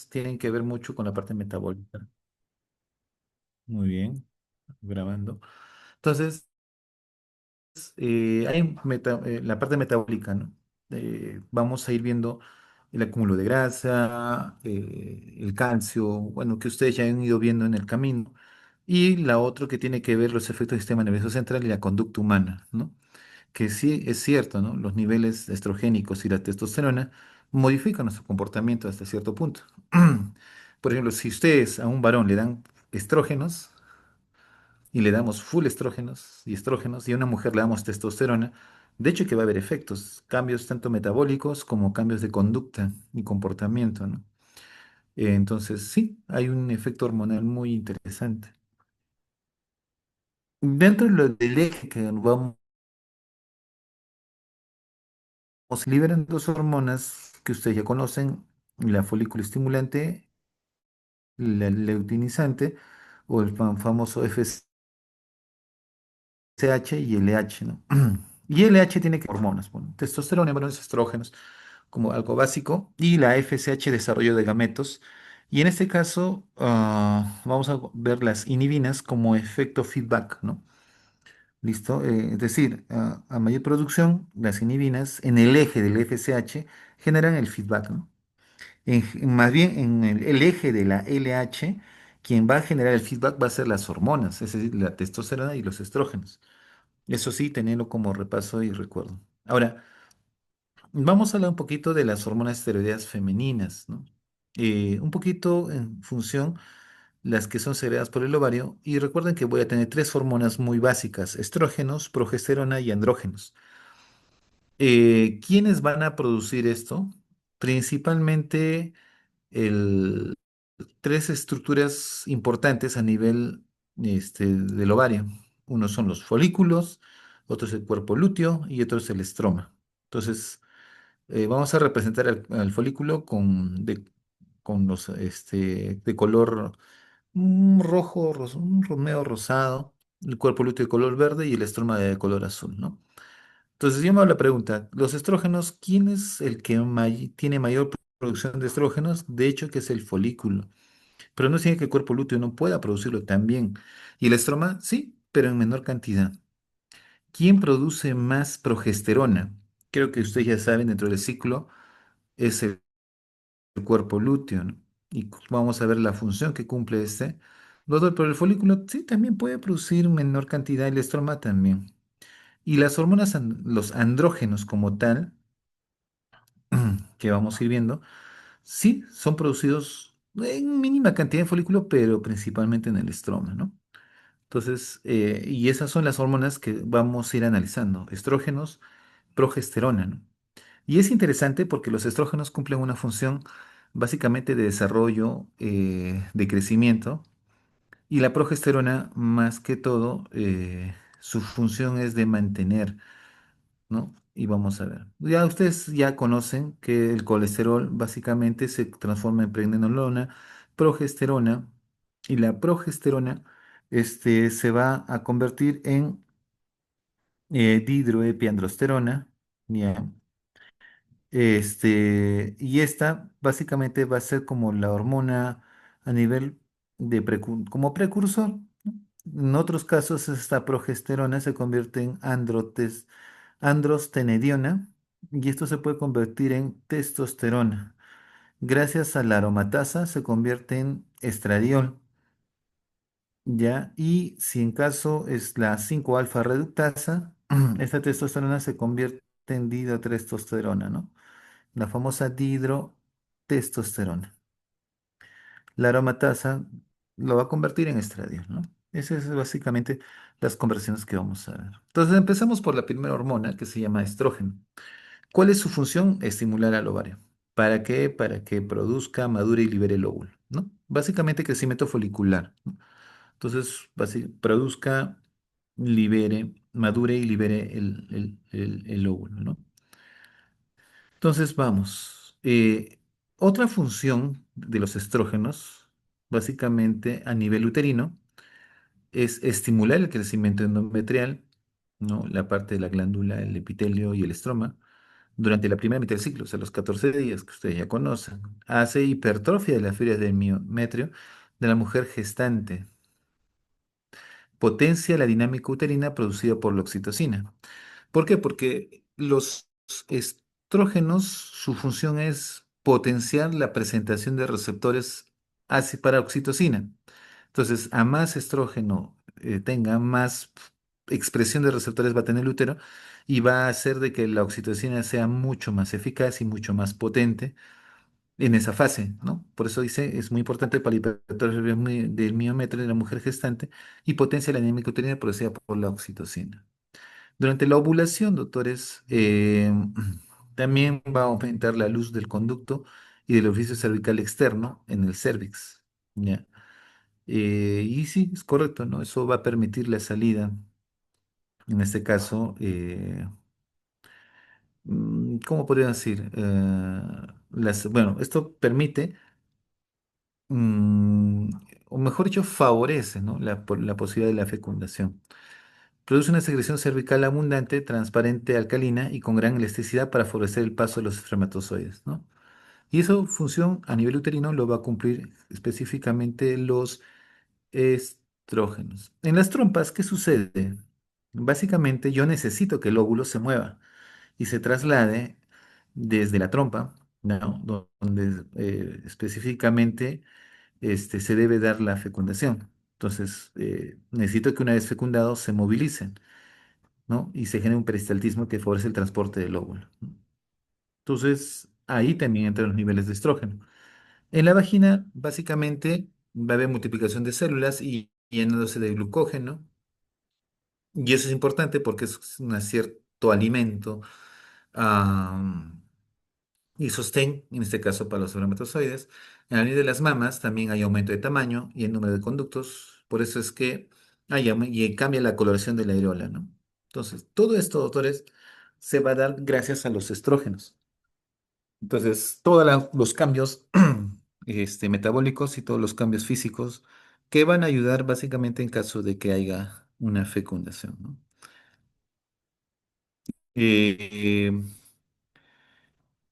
tienen que ver mucho con la parte metabólica. Muy bien, grabando. Entonces, la parte metabólica, ¿no? Vamos a ir viendo el acúmulo de grasa, el calcio, bueno, que ustedes ya han ido viendo en el camino. Y la otra que tiene que ver los efectos del sistema nervioso central y la conducta humana, ¿no? Que sí es cierto, ¿no? Los niveles estrogénicos y la testosterona modifican nuestro comportamiento hasta cierto punto. Por ejemplo, si ustedes a un varón le dan estrógenos, y le damos full estrógenos y a una mujer le damos testosterona, de hecho que va a haber efectos, cambios tanto metabólicos como cambios de conducta y comportamiento, ¿no? Entonces sí, hay un efecto hormonal muy interesante. Dentro de del eje que vamos, liberan dos hormonas que ustedes ya conocen, la folículo estimulante, la luteinizante o el famoso FSH y LH, ¿no? Y LH tiene que hormonas, bueno, testosterona, bueno, estrógenos, como algo básico, y la FSH, desarrollo de gametos. Y en este caso, vamos a ver las inhibinas como efecto feedback, ¿no? ¿Listo? Es decir, a mayor producción, las inhibinas en el eje del FSH generan el feedback, ¿no? Más bien en el eje de la LH, quien va a generar el feedback va a ser las hormonas, es decir, la testosterona y los estrógenos. Eso sí, tenerlo como repaso y recuerdo. Ahora, vamos a hablar un poquito de las hormonas esteroideas femeninas, ¿no? Un poquito en función las que son segregadas por el ovario. Y recuerden que voy a tener tres hormonas muy básicas: estrógenos, progesterona y andrógenos. ¿Quiénes van a producir esto? Principalmente el- tres estructuras importantes a nivel del ovario. Uno son los folículos, otro es el cuerpo lúteo y otro es el estroma. Entonces, vamos a representar al folículo con los de color rojo, un romeo rosado, el cuerpo lúteo de color verde y el estroma de color azul, ¿no? Entonces yo me hago la pregunta, los estrógenos, ¿quién es el que tiene mayor producción de estrógenos? De hecho, que es el folículo, pero no significa que el cuerpo lúteo no pueda producirlo también. Y el estroma, sí, pero en menor cantidad. ¿Quién produce más progesterona? Creo que ustedes ya saben, dentro del ciclo es el cuerpo lúteo, ¿no? Y vamos a ver la función que cumple este. Luego, pero el folículo sí también puede producir menor cantidad, el estroma también. Y las hormonas, los andrógenos como tal, que vamos a ir viendo, sí son producidos en mínima cantidad en folículo, pero principalmente en el estroma, ¿no? Entonces, y esas son las hormonas que vamos a ir analizando: estrógenos, progesterona, ¿no? Y es interesante porque los estrógenos cumplen una función básicamente de desarrollo, de crecimiento, y la progesterona, más que todo, su función es de mantener, ¿no? Y vamos a ver. Ya ustedes ya conocen que el colesterol básicamente se transforma en pregnenolona, progesterona, y la progesterona se va a convertir en dihidroepiandrosterona, ¿ya? Y esta básicamente va a ser como la hormona a nivel de como precursor, ¿no? En otros casos, esta progesterona se convierte en androstenediona, y esto se puede convertir en testosterona. Gracias a la aromatasa se convierte en estradiol, ¿ya? Y si en caso es la 5-alfa reductasa, esta testosterona se convierte en dihidrotestosterona, ¿no? La famosa dihidrotestosterona. La aromatasa lo va a convertir en estradiol, ¿no? Esas es básicamente las conversiones que vamos a ver. Entonces empezamos por la primera hormona, que se llama estrógeno. ¿Cuál es su función? Estimular al ovario. ¿Para qué? Para que produzca, madure y libere el óvulo, ¿no? Básicamente crecimiento folicular, ¿no? Entonces, produzca, libere, madure y libere el óvulo, ¿no? Entonces, vamos. Otra función de los estrógenos, básicamente a nivel uterino, es estimular el crecimiento endometrial, ¿no? La parte de la glándula, el epitelio y el estroma. durante la primera mitad del ciclo, o sea, los 14 días que ustedes ya conocen. Hace hipertrofia de las fibras del miometrio de la mujer gestante. Potencia la dinámica uterina producida por la oxitocina. ¿Por qué? Porque los estrógenos, su función es potenciar la presentación de receptores para oxitocina. Entonces, a más estrógeno tenga, más expresión de receptores va a tener el útero y va a hacer de que la oxitocina sea mucho más eficaz y mucho más potente en esa fase, ¿no? Por eso dice, es muy importante para la hipertrofia del miometrio de la mujer gestante y potencia la dinámica uterina producida por la oxitocina. Durante la ovulación, doctores, también va a aumentar la luz del conducto y del orificio cervical externo en el cérvix. ¿Ya? Y sí, es correcto, ¿no? Eso va a permitir la salida, en este caso, ¿cómo podría decir? Bueno, esto permite, mm, o mejor dicho, favorece, ¿no? La posibilidad de la fecundación. Produce una secreción cervical abundante, transparente, alcalina y con gran elasticidad para favorecer el paso de los espermatozoides, ¿no? Y eso función a nivel uterino lo va a cumplir específicamente los estrógenos. En las trompas, ¿qué sucede? Básicamente yo necesito que el óvulo se mueva y se traslade desde la trompa, ¿no? Donde específicamente se debe dar la fecundación. Entonces, necesito que una vez fecundado se movilicen, ¿no? Y se genera un peristaltismo que favorece el transporte del óvulo, ¿no? Entonces, ahí también entran los niveles de estrógeno. En la vagina, básicamente, va a haber multiplicación de células y llenándose de glucógeno. Y eso es importante porque es un cierto alimento am, y sostén, en este caso para los espermatozoides. En la línea de las mamas también hay aumento de tamaño y el número de conductos. Por eso es que y cambia la coloración de la areola, ¿no? Entonces, todo esto, doctores, se va a dar gracias a los estrógenos. Entonces, todos los cambios metabólicos y todos los cambios físicos que van a ayudar básicamente en caso de que haya una fecundación, ¿no? Eh,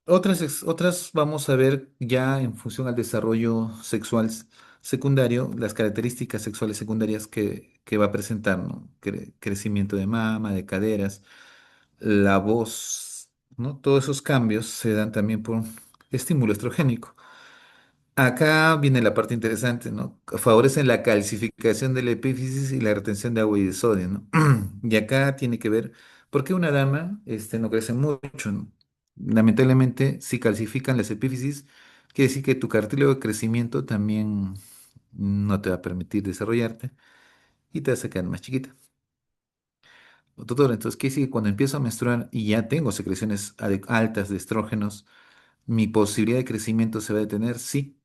otras vamos a ver ya en función al desarrollo sexual secundario, las características sexuales secundarias que va a presentar, ¿no? Crecimiento de mama, de caderas, la voz, ¿no? Todos esos cambios se dan también por estímulo estrogénico. Acá viene la parte interesante, ¿no? Favorecen la calcificación de la epífisis y la retención de agua y de sodio, ¿no? Y acá tiene que ver, ¿por qué una dama no crece mucho, ¿no? Lamentablemente, si calcifican las epífisis, quiere decir que tu cartílago de crecimiento también no te va a permitir desarrollarte y te vas a quedar más chiquita. Doctor, entonces quiere decir que cuando empiezo a menstruar y ya tengo secreciones altas de estrógenos, ¿mi posibilidad de crecimiento se va a detener? Sí.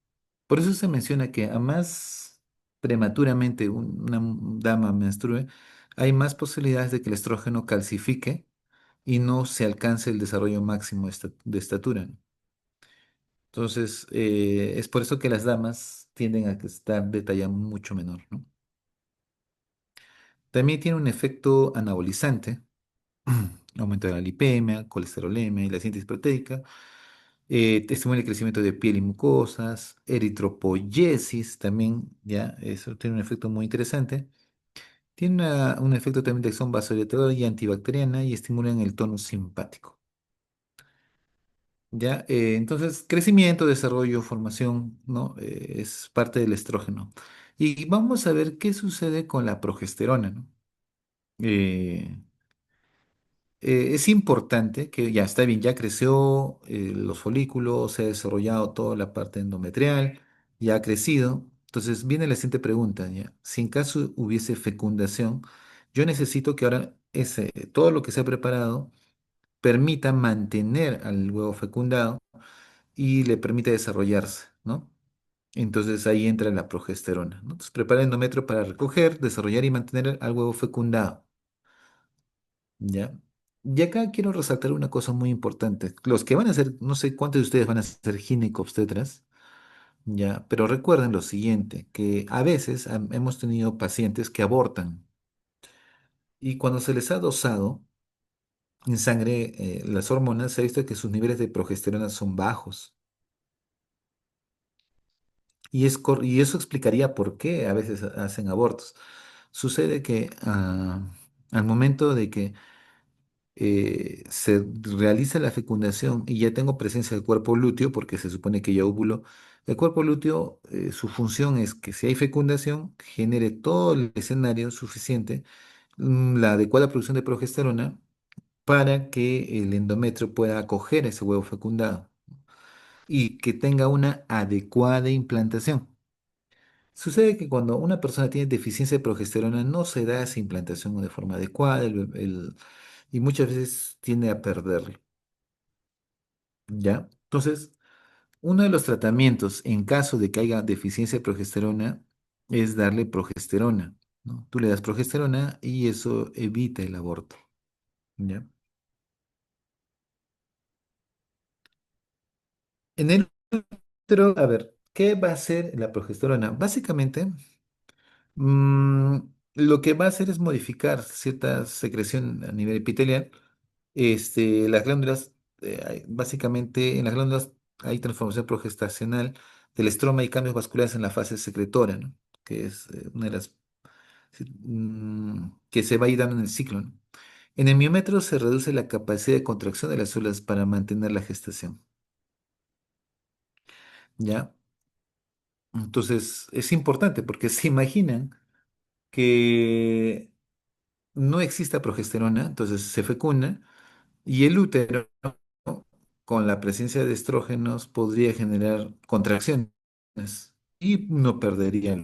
Por eso se menciona que a más prematuramente una dama menstrue, hay más posibilidades de que el estrógeno calcifique y no se alcance el desarrollo máximo de estatura, ¿no? Entonces, es por eso que las damas tienden a estar de talla mucho menor, ¿no? También tiene un efecto anabolizante, aumento de la lipemia, colesterolemia y la síntesis proteica. Estimula el crecimiento de piel y mucosas, eritropoyesis también, ya, eso tiene un efecto muy interesante. Tiene un efecto también de acción vasodilatadora y antibacteriana y estimulan el tono simpático. Ya, entonces, crecimiento, desarrollo, formación, ¿no? Es parte del estrógeno. Y vamos a ver qué sucede con la progesterona, ¿no? Eh, es importante que ya está bien, ya creció los folículos, se ha desarrollado toda la parte endometrial, ya ha crecido. Entonces viene la siguiente pregunta, ¿ya? Si en caso hubiese fecundación, yo necesito que ahora todo lo que se ha preparado permita mantener al huevo fecundado y le permita desarrollarse, ¿no? Entonces ahí entra la progesterona, ¿no? Entonces prepara el endometrio para recoger, desarrollar y mantener al huevo fecundado. ¿Ya? Y acá quiero resaltar una cosa muy importante. Los que van a ser, no sé cuántos de ustedes van a ser ginecobstetras, ¿ya? Pero recuerden lo siguiente, que a veces hemos tenido pacientes que abortan y cuando se les ha dosado, en sangre, las hormonas, se ha visto que sus niveles de progesterona son bajos. Y eso explicaría por qué a veces hacen abortos. Sucede que al momento de que se realiza la fecundación y ya tengo presencia del cuerpo lúteo, porque se supone que ya óvulo, el cuerpo lúteo, su función es que si hay fecundación, genere todo el escenario suficiente, la adecuada producción de progesterona para que el endometrio pueda acoger ese huevo fecundado y que tenga una adecuada implantación. Sucede que cuando una persona tiene deficiencia de progesterona no se da esa implantación de forma adecuada y muchas veces tiende a perderlo, ¿ya? Entonces, uno de los tratamientos en caso de que haya deficiencia de progesterona es darle progesterona, ¿no? Tú le das progesterona y eso evita el aborto, ¿ya? En el útero, a ver, ¿qué va a hacer la progesterona? Básicamente, Mm, lo que va a hacer es modificar cierta secreción a nivel epitelial. Las glándulas, básicamente en las glándulas hay transformación progestacional del estroma y cambios vasculares en la fase secretora, ¿no? Que es una de las que se va a ir dando en el ciclo, ¿no? En el miómetro se reduce la capacidad de contracción de las células para mantener la gestación, ¿ya? Entonces es importante porque se imaginan que no exista progesterona, entonces se fecunda y el útero, con la presencia de estrógenos, podría generar contracciones y no perdería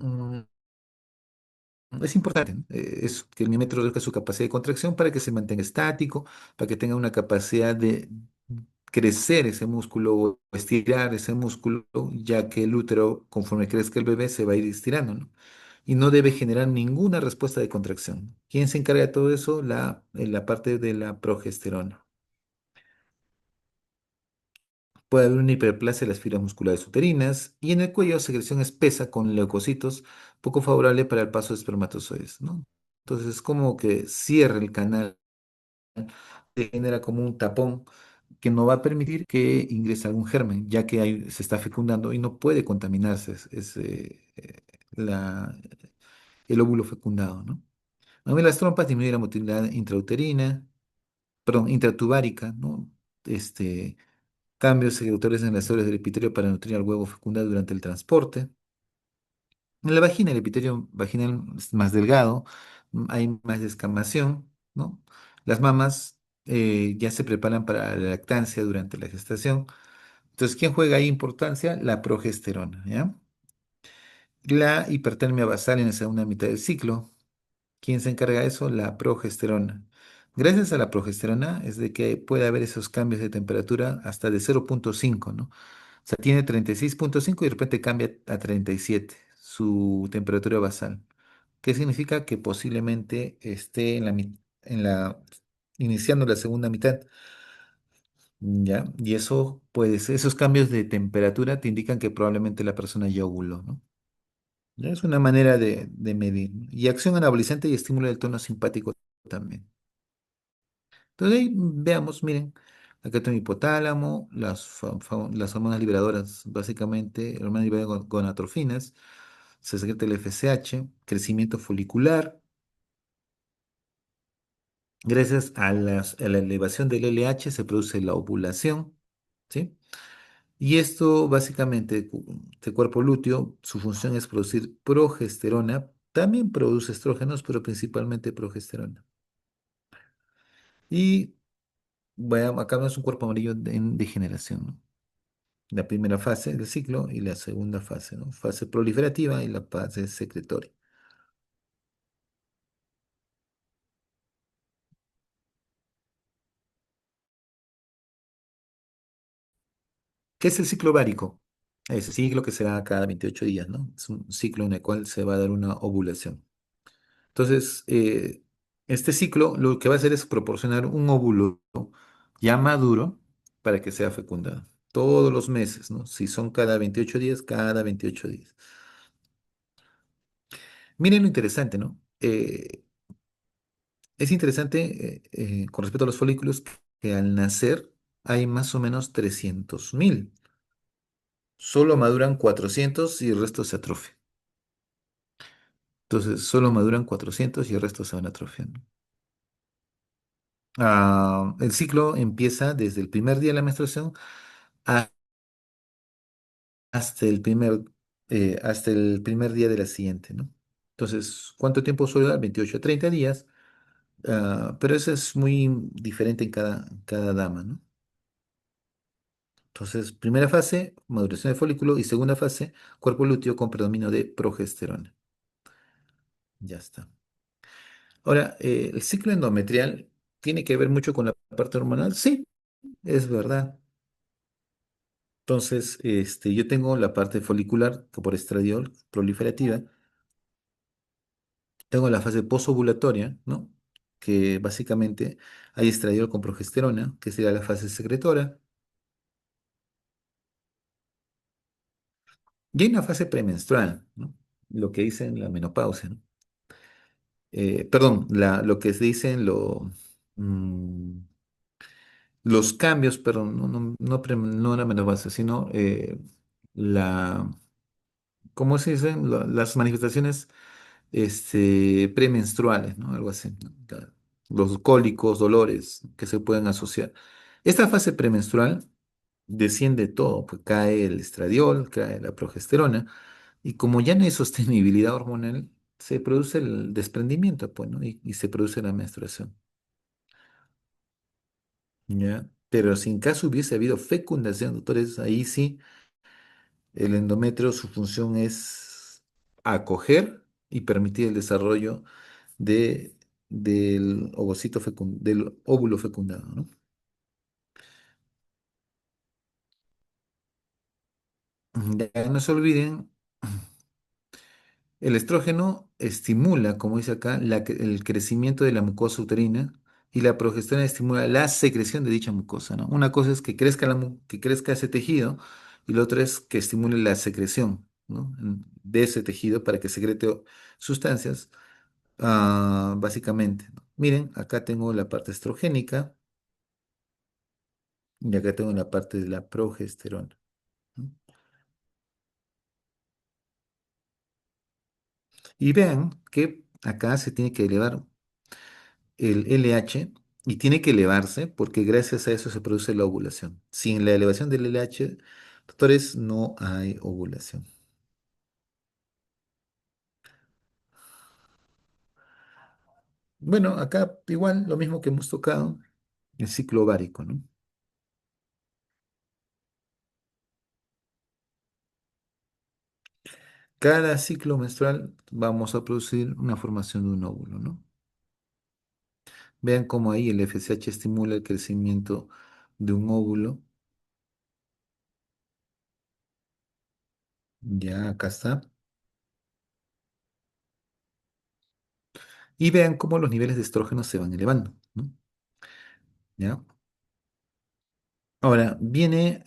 mm, es importante, ¿no? Es que el miómetro reduzca su capacidad de contracción para que se mantenga estático, para que tenga una capacidad de crecer ese músculo o estirar ese músculo, ya que el útero, conforme crezca el bebé, se va a ir estirando, ¿no? Y no debe generar ninguna respuesta de contracción. ¿Quién se encarga de todo eso? La parte de la progesterona. Puede haber una hiperplasia de las fibras musculares uterinas y en el cuello secreción espesa con leucocitos poco favorable para el paso de espermatozoides, ¿no? Entonces es como que cierra el canal, se genera como un tapón que no va a permitir que ingrese algún germen, ya que se está fecundando y no puede contaminarse la, el óvulo fecundado, ¿no? A mí las trompas disminuyen la motilidad intrauterina, perdón, intratubárica, ¿no? Este, cambios secretores en las células del epitelio para nutrir al huevo fecundado durante el transporte. En la vagina, el epitelio vaginal es más delgado, hay más descamación, ¿no? Las mamas ya se preparan para la lactancia durante la gestación. Entonces, ¿quién juega ahí importancia? La progesterona, ¿ya? La hipertermia basal en la segunda mitad del ciclo. ¿Quién se encarga de eso? La progesterona. Gracias a la progesterona es de que puede haber esos cambios de temperatura hasta de 0,5, ¿no? O sea, tiene 36,5 y de repente cambia a 37 su temperatura basal. ¿Qué significa? Que posiblemente esté iniciando la segunda mitad, ¿ya? Y eso puede ser, esos cambios de temperatura te indican que probablemente la persona ya ovuló, ¿no? Ya es una manera de medir, ¿no? Y acción anabolizante y estímulo del tono simpático también. Entonces ahí veamos, miren, acá tengo hipotálamo, las hormonas liberadoras, básicamente, hormonas liberadoras gonadotrofinas, se secreta el FSH, crecimiento folicular, gracias a la elevación del LH se produce la ovulación, ¿sí? Y esto básicamente, este cuerpo lúteo, su función es producir progesterona, también produce estrógenos, pero principalmente progesterona. Y bueno, acá vemos un cuerpo amarillo en degeneración, ¿no? La primera fase del ciclo y la segunda fase, ¿no? Fase proliferativa y la fase secretoria. ¿Qué es el ciclo ovárico? Es el ciclo que se da cada 28 días, ¿no? Es un ciclo en el cual se va a dar una ovulación. Entonces, este ciclo lo que va a hacer es proporcionar un óvulo ya maduro para que sea fecundado. Todos los meses, ¿no? Si son cada 28 días, cada 28 días. Miren lo interesante, ¿no? eh, es interesante con respecto a los folículos que al nacer hay más o menos 300.000. Solo maduran 400 y el resto se atrofia. Entonces, solo maduran 400 y el resto se van atrofiando. El ciclo empieza desde el primer día de la menstruación a- hasta el primer día de la siguiente, ¿no? Entonces, ¿cuánto tiempo suele dar? 28 a 30 días, pero eso es muy diferente en cada dama, ¿no? Entonces, primera fase, maduración del folículo y segunda fase, cuerpo lúteo con predominio de progesterona. Ya está. Ahora, ¿el ciclo endometrial tiene que ver mucho con la parte hormonal? Sí, es verdad. Entonces, yo tengo la parte folicular que por estradiol proliferativa, tengo la fase posovulatoria, ¿no? Que básicamente hay estradiol con progesterona, que sería la fase secretora, y hay una fase premenstrual, ¿no? Lo que dicen la menopausia, ¿no? Perdón, lo que se dicen mm, los cambios, perdón, no la menopausia, sino la, ¿cómo se dicen? Las manifestaciones premenstruales, ¿no? Algo así, ¿no? Los cólicos, dolores que se pueden asociar. Esta fase premenstrual desciende todo, pues cae el estradiol, cae la progesterona, y como ya no hay sostenibilidad hormonal, se produce el desprendimiento, pues, ¿no? Y se produce la menstruación, ¿ya? Pero si en caso hubiese habido fecundación, doctores, ahí sí, el endometrio, su función es acoger y permitir el desarrollo de, del óvulo fecundado, ¿no? Ya no se olviden, el estrógeno estimula, como dice acá, el crecimiento de la mucosa uterina y la progesterona estimula la secreción de dicha mucosa, ¿no? Una cosa es que crezca, que crezca ese tejido y la otra es que estimule la secreción, ¿no? De ese tejido para que secrete sustancias, básicamente, ¿no? Miren, acá tengo la parte estrogénica y acá tengo la parte de la progesterona, ¿no? Y vean que acá se tiene que elevar el LH y tiene que elevarse porque gracias a eso se produce la ovulación. Sin la elevación del LH, doctores, no hay ovulación. Bueno, acá igual lo mismo que hemos tocado, el ciclo ovárico, ¿no? Cada ciclo menstrual vamos a producir una formación de un óvulo, ¿no? Vean cómo ahí el FSH estimula el crecimiento de un óvulo. Ya, acá está. Y vean cómo los niveles de estrógeno se van elevando, ¿no? ¿Ya? Ahora, viene,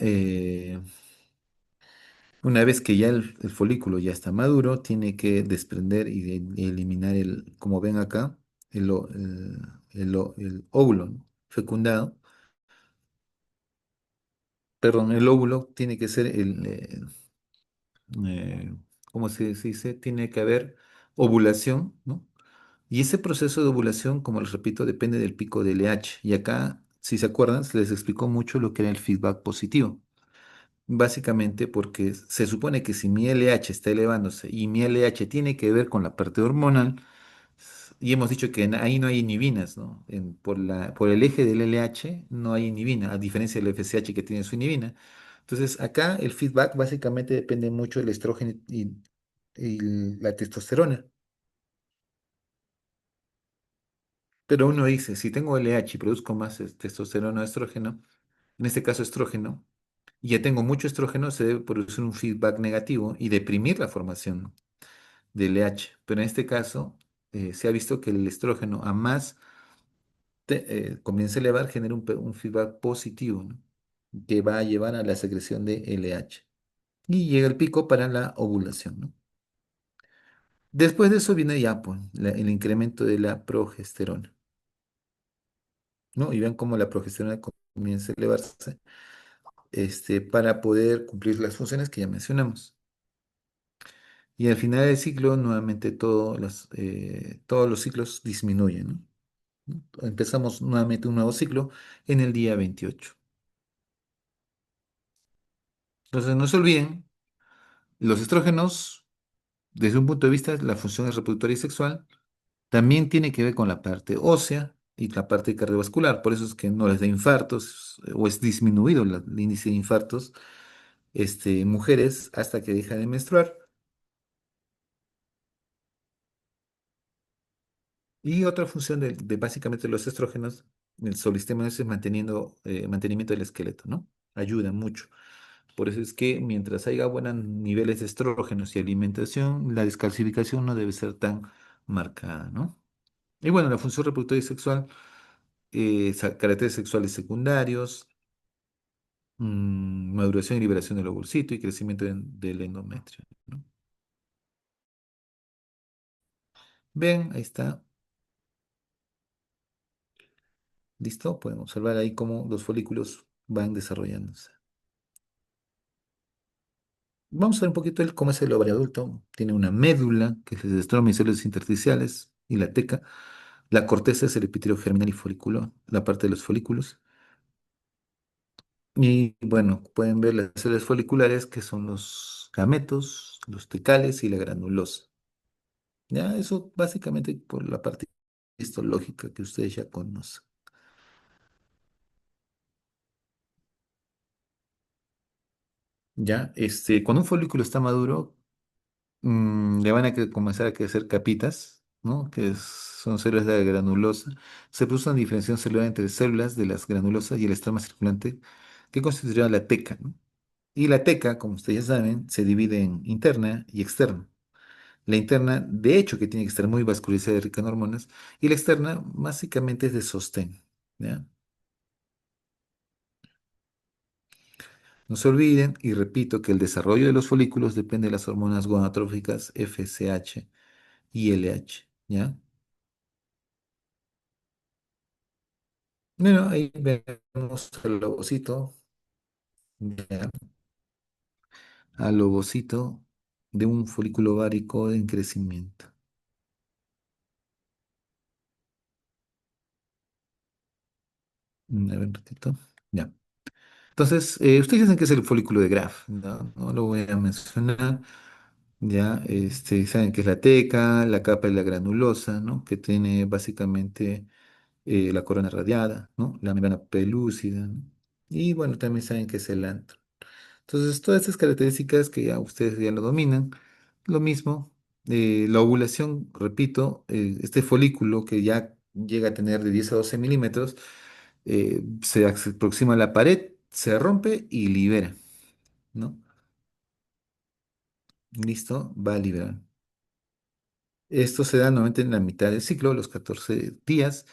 una vez que ya el folículo ya está maduro, tiene que desprender y eliminar como ven acá, el óvulo, ¿no? Fecundado. Perdón, el óvulo tiene que ser ¿cómo se dice? Tiene que haber ovulación, ¿no? Y ese proceso de ovulación, como les repito, depende del pico de LH. Y acá, si se acuerdan, se les explicó mucho lo que era el feedback positivo. Básicamente porque se supone que si mi LH está elevándose y mi LH tiene que ver con la parte hormonal, y hemos dicho que ahí no hay inhibinas, ¿no? Por el eje del LH no hay inhibina, a diferencia del FSH que tiene su inhibina. Entonces, acá el feedback básicamente depende mucho del estrógeno y la testosterona. Pero uno dice, si tengo LH y produzco más testosterona o estrógeno, en este caso estrógeno, y ya tengo mucho estrógeno, se debe producir un feedback negativo y deprimir la formación de LH. Pero en este caso, se ha visto que el estrógeno a más comienza a elevar, genera un feedback positivo, ¿no? Que va a llevar a la secreción de LH. Y llega el pico para la ovulación, ¿no? Después de eso viene ya pues, el incremento de la progesterona, ¿no? Y vean cómo la progesterona comienza a elevarse, para poder cumplir las funciones que ya mencionamos. Y al final del ciclo, nuevamente todos los ciclos disminuyen, ¿no? Empezamos nuevamente un nuevo ciclo en el día 28. Entonces, no se olviden, los estrógenos, desde un punto de vista de la función reproductora y sexual, también tiene que ver con la parte ósea y la parte cardiovascular. Por eso es que no les da infartos o es disminuido el índice de infartos en mujeres hasta que deja de menstruar. Y otra función de básicamente los estrógenos, el solistema es mantenimiento del esqueleto, ¿no? Ayuda mucho. Por eso es que mientras haya buenos niveles de estrógenos y alimentación, la descalcificación no debe ser tan marcada, ¿no? Y bueno, la función reproductora y sexual, caracteres sexuales secundarios, maduración y liberación del ovocito y crecimiento del endometrio, ¿no? Ven, ahí está, listo. Podemos observar ahí cómo los folículos van desarrollándose. Vamos a ver un poquito cómo es el ovario adulto. Tiene una médula, que es el estroma y células intersticiales, y la teca. La corteza es el epitelio germinal y folículo, la parte de los folículos. Y bueno, pueden ver las células foliculares, que son los gametos, los tecales y la granulosa. Ya, eso básicamente por la parte histológica que ustedes ya conocen. Ya, cuando un folículo está maduro, le van a comenzar a crecer capitas, ¿no? Son células de la granulosa. Se produce una diferenciación celular entre células de las granulosas y el estroma circulante que constituirá la teca, ¿no? Y la teca, como ustedes ya saben, se divide en interna y externa. La interna, de hecho, que tiene que estar muy vascularizada y rica en hormonas, y la externa, básicamente, es de sostén, ¿ya? No se olviden, y repito, que el desarrollo de los folículos depende de las hormonas gonadotróficas FSH y LH, ¿ya? Bueno, ahí vemos al ovocito, ¿ya? Al ovocito de un folículo ovárico en crecimiento. A ver un ratito. Ya. Entonces, ustedes dicen que es el folículo de Graf, ¿no? No lo voy a mencionar. Ya, saben que es la teca, la capa de la granulosa, ¿no? Que tiene básicamente la corona radiada, ¿no? La membrana pelúcida, ¿no? Y bueno, también saben que es el antro. Entonces, todas estas características que ya ustedes ya lo dominan, lo mismo, la ovulación, repito, este folículo que ya llega a tener de 10 a 12 milímetros, se aproxima a la pared, se rompe y libera, ¿no? Listo, va a liberar. Esto se da normalmente en la mitad del ciclo, los 14 días,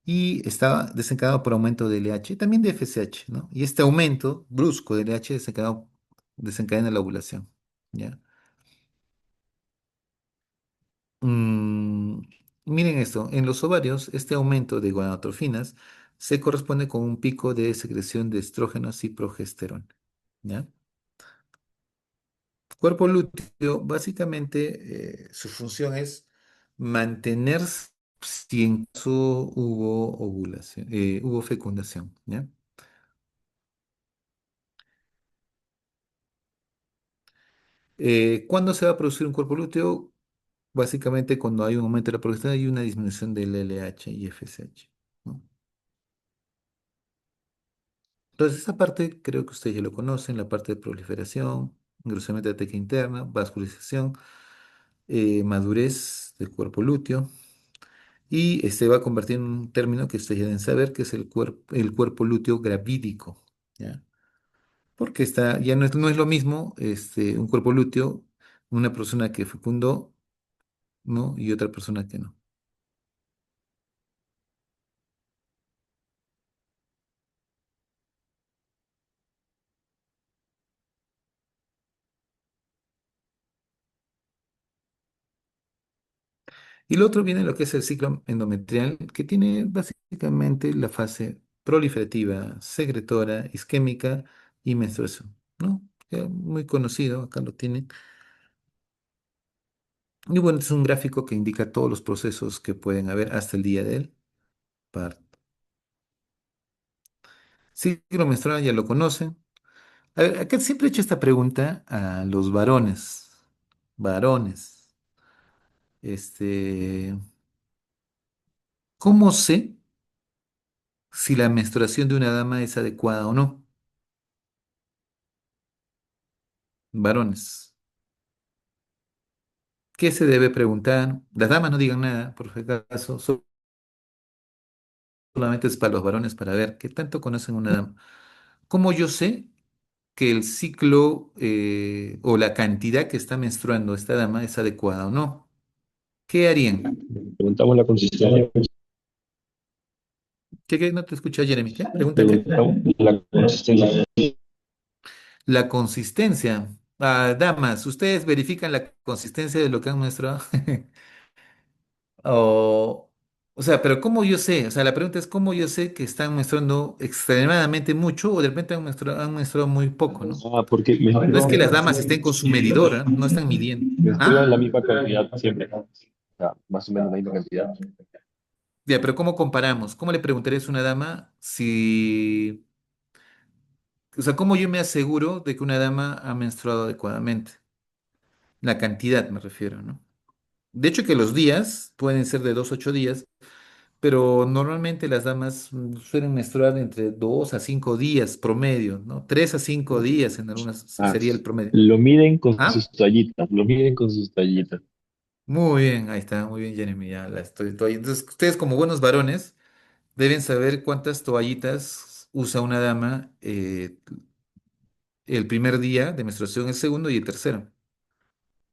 y está desencadenado por aumento de LH y también de FSH, ¿no? Y este aumento brusco de LH desencadena la ovulación, ¿ya? Mm, miren esto, en los ovarios, este aumento de gonadotrofinas se corresponde con un pico de secreción de estrógenos y progesterona, ¿ya? Cuerpo lúteo, básicamente, su función es mantenerse si en caso hubo ovulación, hubo fecundación, ¿ya? ¿Cuándo se va a producir un cuerpo lúteo? Básicamente cuando hay un aumento de la progesterona y una disminución del LH y FSH, ¿no? Entonces, esta parte creo que ustedes ya lo conocen, la parte de proliferación, engrosamiento de la teca interna, vascularización, madurez del cuerpo lúteo, y se va a convertir en un término que ustedes ya deben saber, que es el cuerpo lúteo gravídico, ¿ya? Porque ya no es lo mismo un cuerpo lúteo, una persona que fecundó, ¿no? Y otra persona que no. Y lo otro viene lo que es el ciclo endometrial, que tiene básicamente la fase proliferativa, secretora, isquémica y menstruación, ¿no? Muy conocido, acá lo tienen. Y bueno, es un gráfico que indica todos los procesos que pueden haber hasta el día del parto. Ciclo menstrual ya lo conocen. A ver, acá siempre he hecho esta pregunta a los varones. Varones. Este, ¿Cómo sé si la menstruación de una dama es adecuada o no? Varones. ¿Qué se debe preguntar? Las damas no digan nada, por si acaso. Solamente es para los varones para ver qué tanto conocen una dama. ¿Cómo yo sé que el ciclo o la cantidad que está menstruando esta dama es adecuada o no? ¿Qué harían? Preguntamos la consistencia. ¿Qué? No te escuché, Jeremy. ¿Qué? ¿Preguntan qué? Preguntamos la consistencia. La consistencia. Ah, damas, ¿ustedes verifican la consistencia de lo que han menstruado? O, o sea, pero ¿cómo yo sé? O sea, la pregunta es ¿cómo yo sé que están menstruando extremadamente mucho o de repente han menstruado muy poco, ¿no? Ah, porque No es que las damas estén con su medidora, no están midiendo. menstruan ¿Ah? la misma cantidad siempre. O sea, más o menos la misma cantidad. Ya, pero ¿cómo comparamos? ¿Cómo le preguntarías a una dama si... O sea, ¿cómo yo me aseguro de que una dama ha menstruado adecuadamente? La cantidad me refiero, ¿no? De hecho que los días pueden ser de 2 a 8 días, pero normalmente las damas suelen menstruar entre 2 a 5 días promedio, ¿no? 3 a 5 días en algunas Ah, sería el promedio. lo miden con sus ¿Ah? toallitas, lo miden con sus toallitas. Muy bien, ahí está, muy bien, Jeremy, ya la estoy. Entonces, ustedes como buenos varones deben saber cuántas toallitas usa una dama el primer día de menstruación, el segundo y el tercero.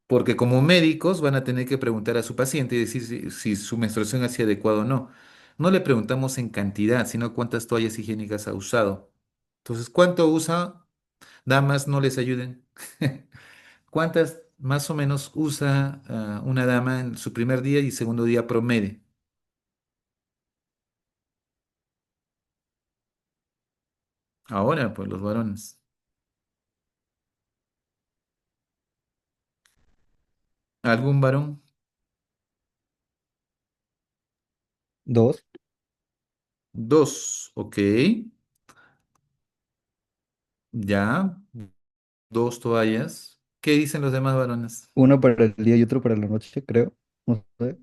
Porque como médicos van a tener que preguntar a su paciente y decir si su menstruación ha sido adecuada o no. No le preguntamos en cantidad, sino cuántas toallas higiénicas ha usado. Entonces, ¿cuánto usa? Damas, no les ayuden. ¿Cuántas más o menos usa una dama en su primer día y segundo día promedio? Ahora, pues los varones. ¿Algún varón? Dos, Dos, ok. Ya, dos toallas. ¿Qué dicen los demás varones? uno para el día y otro para la noche, creo. No sé.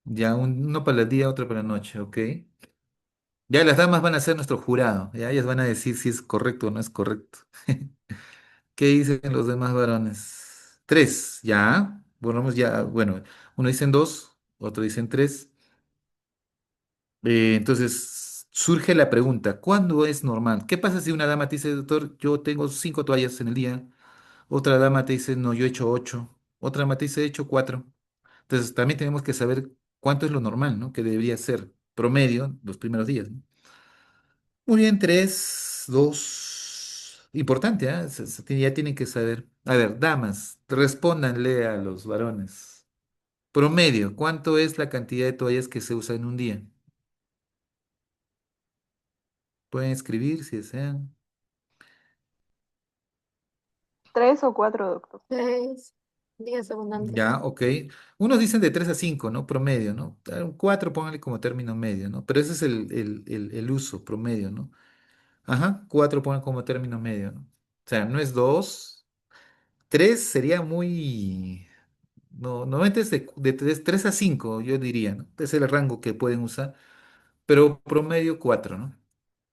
Ya, uno para el día, otro para la noche, ok. Ya las damas van a ser nuestro jurado, ya ellas van a decir si es correcto o no es correcto. ¿Qué dicen los demás varones? Tres, ya. Volvamos ya, bueno, uno dicen dos, otro dicen tres. Entonces surge la pregunta, ¿cuándo es normal? ¿Qué pasa si una dama te dice, doctor, yo tengo 5 toallas en el día? Otra dama te dice, no, yo he hecho 8. Otra dama te dice, he hecho 4. Entonces también tenemos que saber cuánto es lo normal, ¿no? Que debería ser promedio los primeros días, ¿no? Muy bien, tres, dos. Importante, ¿ah? Ya tienen que saber. A ver, damas, respóndanle a los varones. Promedio, ¿cuánto es la cantidad de toallas que se usa en un día? Pueden escribir si desean. 3 o 4, doctor. 6 días abundantes. Ya, ok. Unos dicen de 3 a 5, ¿no? Promedio, ¿no? Un 4, pónganle como término medio, ¿no? Pero ese es el uso promedio, ¿no? Ajá, 4 pongan como término medio, ¿no? O sea, no es 2. 3 sería muy... No, normalmente es de 3 a 5, yo diría, ¿no? Es el rango que pueden usar, pero promedio 4, ¿no?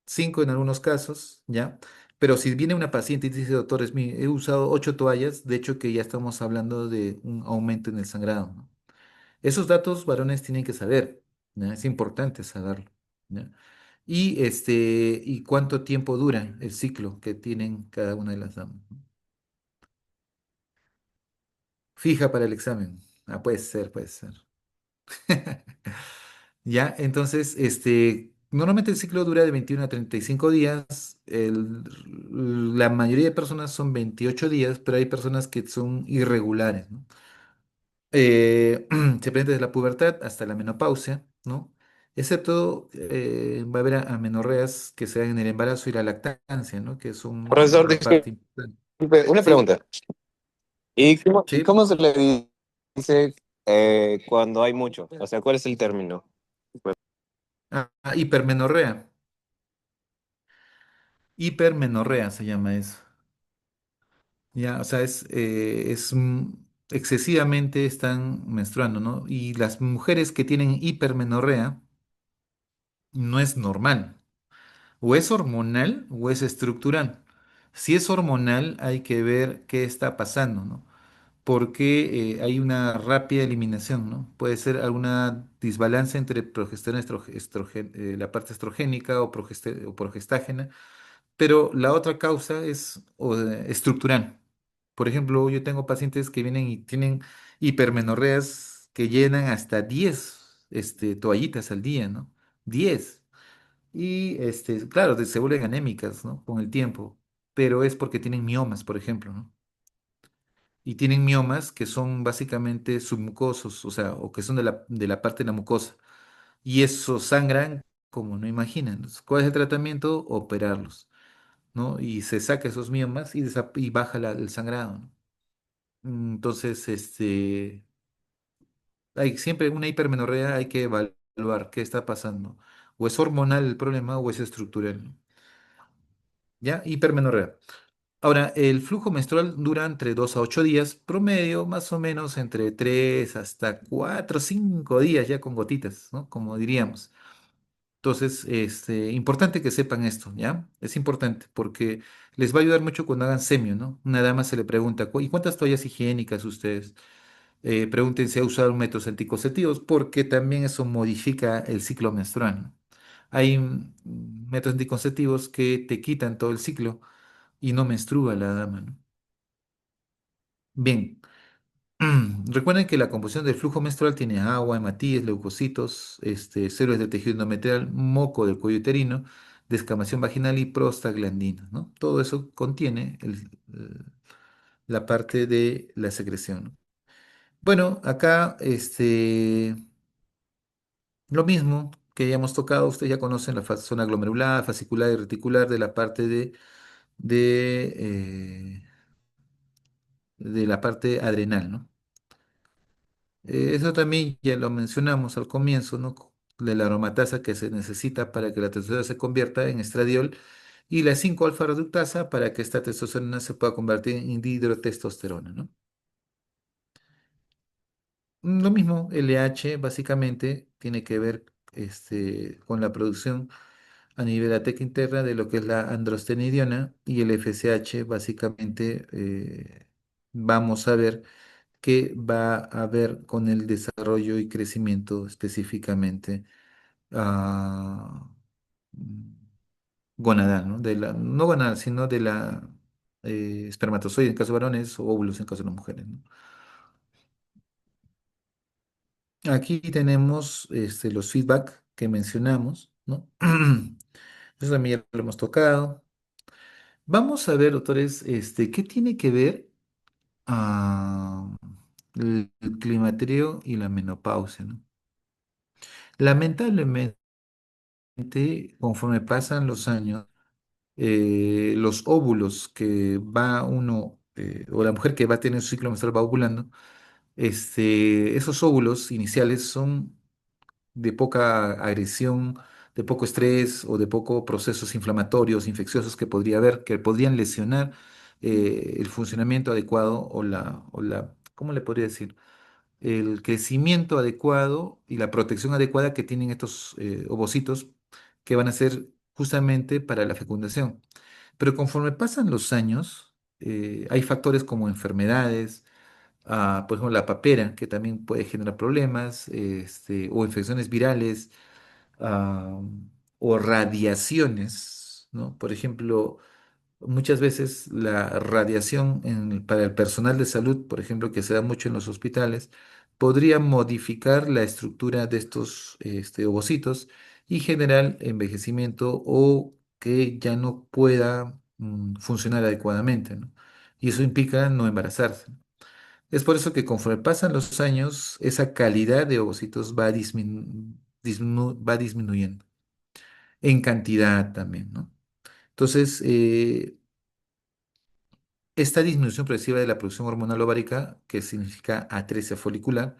5 en algunos casos, ¿ya? Pero si viene una paciente y dice, doctor, he usado 8 toallas, de hecho que ya estamos hablando de un aumento en el sangrado, ¿no? Esos datos varones tienen que saber, ¿ya? Es importante saberlo, ¿ya? Y cuánto tiempo dura el ciclo que tienen cada una de las damas, ¿no? Fija para el examen. Ah, puede ser, puede ser. Ya, entonces, normalmente el ciclo dura de 21 a 35 días. La mayoría de personas son 28 días, pero hay personas que son irregulares, ¿no? Se presenta desde la pubertad hasta la menopausia, ¿no? Excepto va a haber amenorreas que se dan en el embarazo y la lactancia, ¿no? Que son Profesor, una disculpe, parte importante. una Sí, pregunta. ¿Y sí. cómo se le dice cuando hay mucho? O sea, ¿cuál es el término? Hipermenorrea. Hipermenorrea se llama eso. Ya, o sea, excesivamente están menstruando, ¿no? Y las mujeres que tienen hipermenorrea no es normal. O es hormonal o es estructural. Si es hormonal, hay que ver qué está pasando, ¿no? Porque hay una rápida eliminación, ¿no? Puede ser alguna desbalance entre progesterona, la parte estrogénica o progestágena, pero la otra causa es estructural. Por ejemplo, yo tengo pacientes que vienen y tienen hipermenorreas que llenan hasta 10 toallitas al día, ¿no? 10. Y claro, se vuelven anémicas, ¿no? Con el tiempo, pero es porque tienen miomas, por ejemplo, ¿no? Y tienen miomas que son básicamente submucosos, o sea, o que son de la parte de la mucosa. Y esos sangran como no imaginan. Entonces, ¿cuál es el tratamiento? Operarlos, ¿no? Y se saca esos miomas y baja el sangrado, ¿no? Entonces, hay siempre una hipermenorrea, hay que evaluar qué está pasando. O es hormonal el problema o es estructural, ¿no? ¿Ya? Hipermenorrea. Ahora, el flujo menstrual dura entre 2 a 8 días, promedio más o menos entre 3 hasta 4 o 5 días ya con gotitas, ¿no? Como diríamos. Entonces, importante que sepan esto, ¿ya? Es importante porque les va a ayudar mucho cuando hagan semio, ¿no? Una dama se le pregunta, ¿y cuántas toallas higiénicas ustedes? Pregunten si ha usado métodos anticonceptivos porque también eso modifica el ciclo menstrual, ¿no? Hay métodos anticonceptivos que te quitan todo el ciclo y no menstrua la dama, ¿no? Bien, recuerden que la composición del flujo menstrual tiene agua, hematíes, leucocitos, células del tejido endometrial, moco del cuello uterino, descamación vaginal y prostaglandinas, ¿no? Todo eso contiene la parte de la secreción, ¿no? Bueno, acá lo mismo que ya hemos tocado, ustedes ya conocen la zona glomerular, fascicular y reticular de la parte de, eh, de la parte adrenal, ¿no? Eso también ya lo mencionamos al comienzo, ¿no? De la aromatasa que se necesita para que la testosterona se convierta en estradiol y la 5-alfa reductasa para que esta testosterona se pueda convertir en dihidrotestosterona, ¿no? Lo mismo, LH básicamente tiene que ver con la producción a nivel ATEC interna de lo que es la androstenidiona y el FSH básicamente vamos a ver que va a ver con el desarrollo y crecimiento específicamente ah, mm, gonadal, ¿no? No gonadal, sino de la espermatozoide en caso de varones o óvulos en caso de las mujeres, ¿no? Aquí tenemos los feedback que mencionamos, ¿no? Eso también ya lo hemos tocado. Vamos a ver, doctores, ¿qué tiene que ver el climaterio y la menopausia, ¿no? Lamentablemente, conforme pasan los años, los óvulos que va uno, o la mujer que va a tener su ciclo menstrual va ovulando, esos óvulos iniciales son de poca agresión, de poco estrés o de poco procesos inflamatorios, infecciosos que podría haber, que podrían lesionar el funcionamiento adecuado ¿cómo le podría decir? El crecimiento adecuado y la protección adecuada que tienen estos ovocitos que van a ser justamente para la fecundación. Pero conforme pasan los años, hay factores como enfermedades, por ejemplo, la papera, que también puede generar problemas, o infecciones virales, ah, o radiaciones, ¿no? Por ejemplo, muchas veces la radiación para el personal de salud, por ejemplo, que se da mucho en los hospitales, podría modificar la estructura de estos ovocitos y generar envejecimiento o que ya no pueda funcionar adecuadamente, ¿no? Y eso implica no embarazarse. Es por eso que conforme pasan los años, esa calidad de ovocitos va disminuyendo, en cantidad también, ¿no? Entonces, esta disminución progresiva de la producción hormonal ovárica, que significa atresia folicular,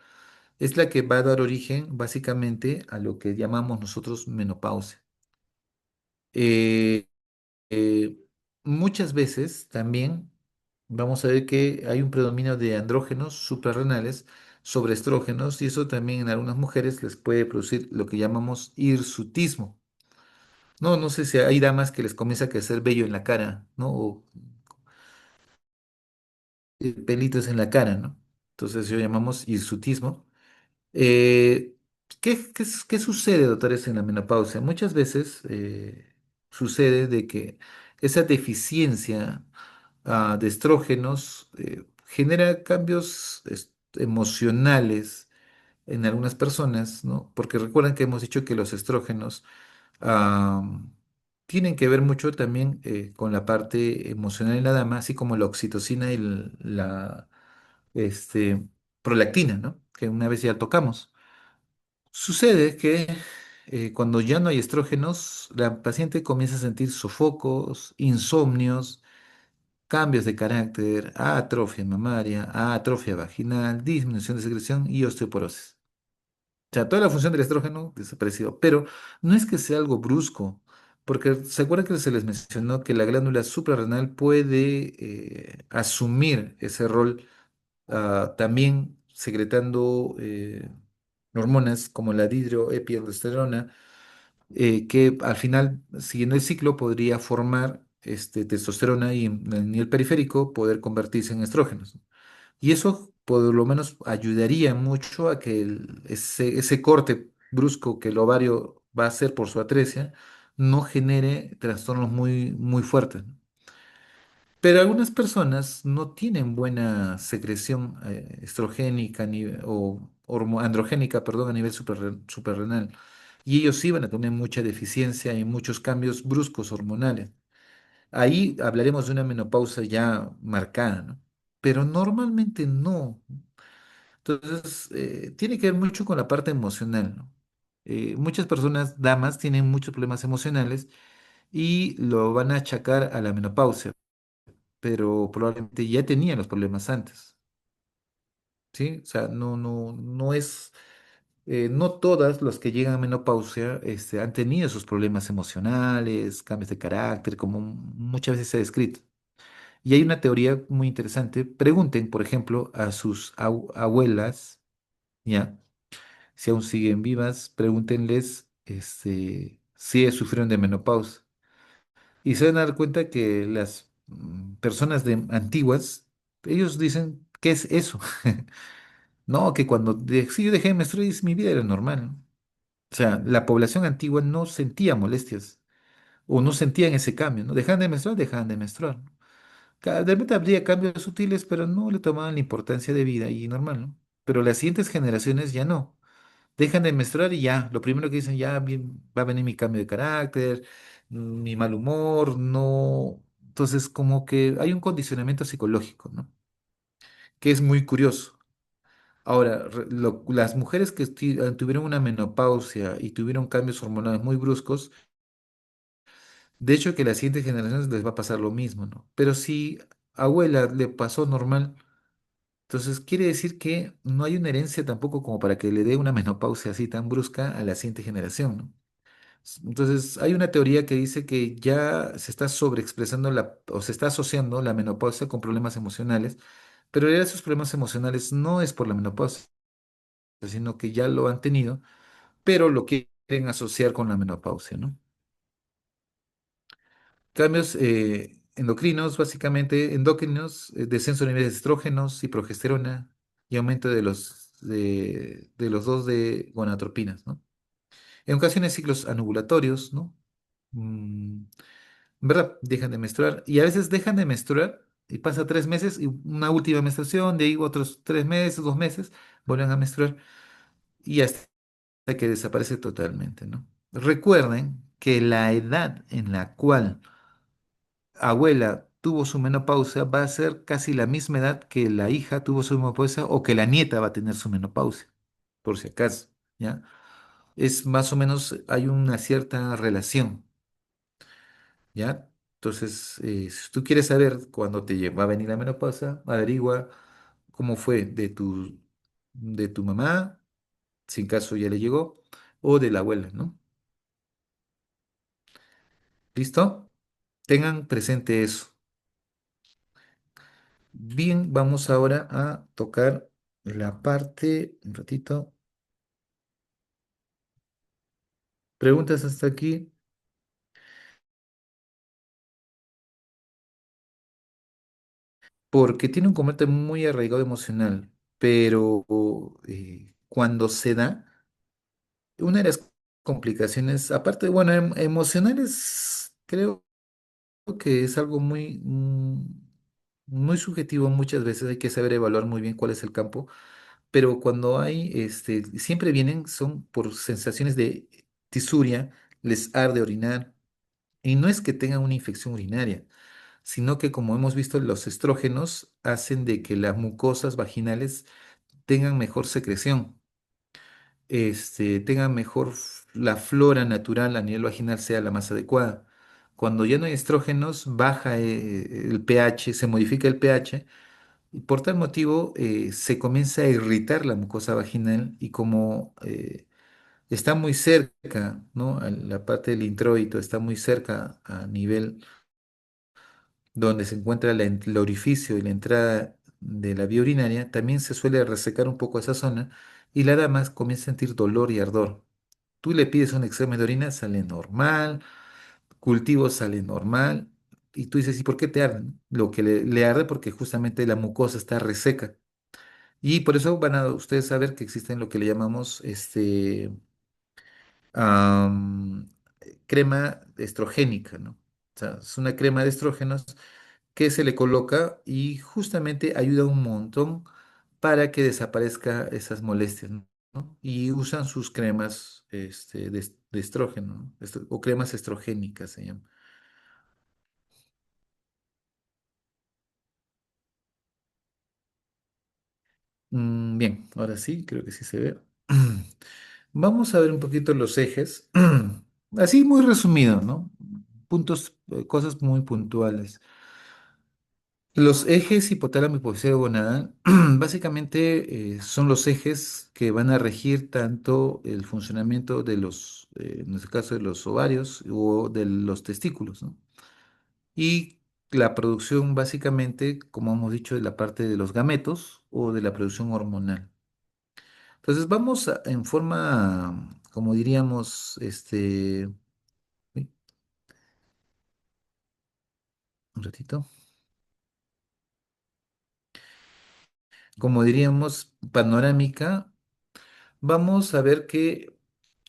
es la que va a dar origen básicamente a lo que llamamos nosotros menopausia. Eh, eh, Muchas veces también vamos a ver que hay un predominio de andrógenos suprarrenales sobre estrógenos y eso también en algunas mujeres les puede producir lo que llamamos hirsutismo. No, no sé si hay damas que les comienza a crecer vello en la cara, ¿no? O pelitos en la cara, ¿no? Entonces eso llamamos hirsutismo. Eh, ¿qué sucede, doctores, en la menopausia? Muchas veces sucede de que esa deficiencia de estrógenos genera cambios emocionales en algunas personas, ¿no? Porque recuerdan que hemos dicho que los estrógenos ah, tienen que ver mucho también con la parte emocional en la dama, así como la oxitocina y la este, prolactina, ¿no? Que una vez ya tocamos. Sucede que cuando ya no hay estrógenos, la paciente comienza a sentir sofocos, insomnios, cambios de carácter, atrofia mamaria, atrofia vaginal, disminución de secreción y osteoporosis. O sea, toda la función del estrógeno desapareció, pero no es que sea algo brusco, porque se acuerdan que se les mencionó que la glándula suprarrenal puede asumir ese rol también secretando hormonas como la dihidroepialdosterona, que al final, siguiendo el ciclo, podría formar testosterona y en el nivel periférico poder convertirse en estrógenos. Y eso por lo menos ayudaría mucho a que ese corte brusco que el ovario va a hacer por su atresia no genere trastornos muy, muy fuertes. Pero algunas personas no tienen buena secreción estrogénica o androgénica, perdón, a nivel suprarrenal. Y ellos sí van a tener mucha deficiencia y muchos cambios bruscos hormonales. Ahí hablaremos de una menopausia ya marcada, ¿no? Pero normalmente no. Entonces, tiene que ver mucho con la parte emocional, ¿no? Muchas personas, damas, tienen muchos problemas emocionales y lo van a achacar a la menopausia, pero probablemente ya tenían los problemas antes, ¿sí? O sea, no es, no todas las que llegan a menopausia han tenido esos problemas emocionales, cambios de carácter, como muchas veces se ha descrito. Y hay una teoría muy interesante. Pregunten, por ejemplo, a sus abuelas, ¿ya? Si aún siguen vivas, pregúntenles si ellas sufrieron de menopausia. Y se van a dar cuenta que las personas antiguas, ellos dicen, ¿qué es eso? No, que cuando sí, yo dejé de menstruar, mi vida era normal, ¿no? O sea, la población antigua no sentía molestias o no sentían ese cambio, ¿no? Dejaban de menstruar, ¿no? De repente habría cambios sutiles, pero no le tomaban la importancia de vida y normal, ¿no? Pero las siguientes generaciones ya no. Dejan de menstruar y ya, lo primero que dicen, ya va a venir mi cambio de carácter, mi mal humor, no. Entonces, como que hay un condicionamiento psicológico, ¿no? Que es muy curioso. Ahora, las mujeres que tuvieron una menopausia y tuvieron cambios hormonales muy bruscos, de hecho que las siguientes generaciones les va a pasar lo mismo, ¿no? Pero si a abuela le pasó normal, entonces quiere decir que no hay una herencia tampoco como para que le dé una menopausia así tan brusca a la siguiente generación, ¿no? Entonces, hay una teoría que dice que ya se está sobreexpresando o se está asociando la menopausia con problemas emocionales, pero en realidad esos problemas emocionales no es por la menopausia, sino que ya lo han tenido, pero lo quieren asociar con la menopausia, ¿no? Cambios endocrinos, básicamente endocrinos, descenso de niveles de estrógenos y progesterona y aumento de los dos de gonadotropinas, ¿no? En ocasiones ciclos anovulatorios, ¿no? Mm, ¿verdad? Dejan de menstruar y a veces dejan de menstruar y pasa 3 meses y una última menstruación, de ahí otros 3 meses, 2 meses, vuelven a menstruar y hasta que desaparece totalmente, ¿no? Recuerden que la edad en la cual abuela tuvo su menopausia va a ser casi la misma edad que la hija tuvo su menopausia o que la nieta va a tener su menopausia, por si acaso, ¿ya? Es más o menos, hay una cierta relación, ¿ya? Entonces, si tú quieres saber cuándo va a venir la menopausia, averigua cómo fue de tu mamá, si en caso ya le llegó, o de la abuela, ¿no? ¿Listo? Tengan presente eso. Bien, vamos ahora a tocar la parte, un ratito. Preguntas hasta aquí, porque tiene un componente muy arraigado emocional, pero cuando se da, una de las complicaciones, aparte, bueno, emocionales, creo que es algo muy subjetivo muchas veces, hay que saber evaluar muy bien cuál es el campo, pero cuando hay, siempre vienen, son por sensaciones de tisuria, les arde orinar, y no es que tengan una infección urinaria, sino que como hemos visto, los estrógenos hacen de que las mucosas vaginales tengan mejor secreción, tengan mejor, la flora natural a nivel vaginal sea la más adecuada. Cuando ya no hay estrógenos, baja el pH, se modifica el pH y por tal motivo se comienza a irritar la mucosa vaginal y como está muy cerca, ¿no? La parte del introito está muy cerca a nivel donde se encuentra el orificio y la entrada de la vía urinaria, también se suele resecar un poco esa zona y la dama comienza a sentir dolor y ardor. Tú le pides un examen de orina, sale normal, cultivo sale normal, y tú dices, ¿y por qué te arde? Lo que le arde porque justamente la mucosa está reseca. Y por eso van a ustedes saber que existen lo que le llamamos am, crema estrogénica, ¿no? O sea, es una crema de estrógenos que se le coloca y justamente ayuda un montón para que desaparezca esas molestias, ¿no? Y usan sus cremas de estrógeno, ¿no? O cremas estrogénicas se llaman. Bien, ahora sí, creo que sí se ve. Vamos a ver un poquito los ejes. Así muy resumido, ¿no? Puntos, cosas muy puntuales. Los ejes hipotálamo hipofisio gonadal básicamente son los ejes que van a regir tanto el funcionamiento de los, en este caso de los ovarios o de los testículos, ¿no? Y la producción básicamente, como hemos dicho, de la parte de los gametos o de la producción hormonal. Entonces vamos en forma, como diríamos, uy, un ratito, como diríamos, panorámica. Vamos a ver que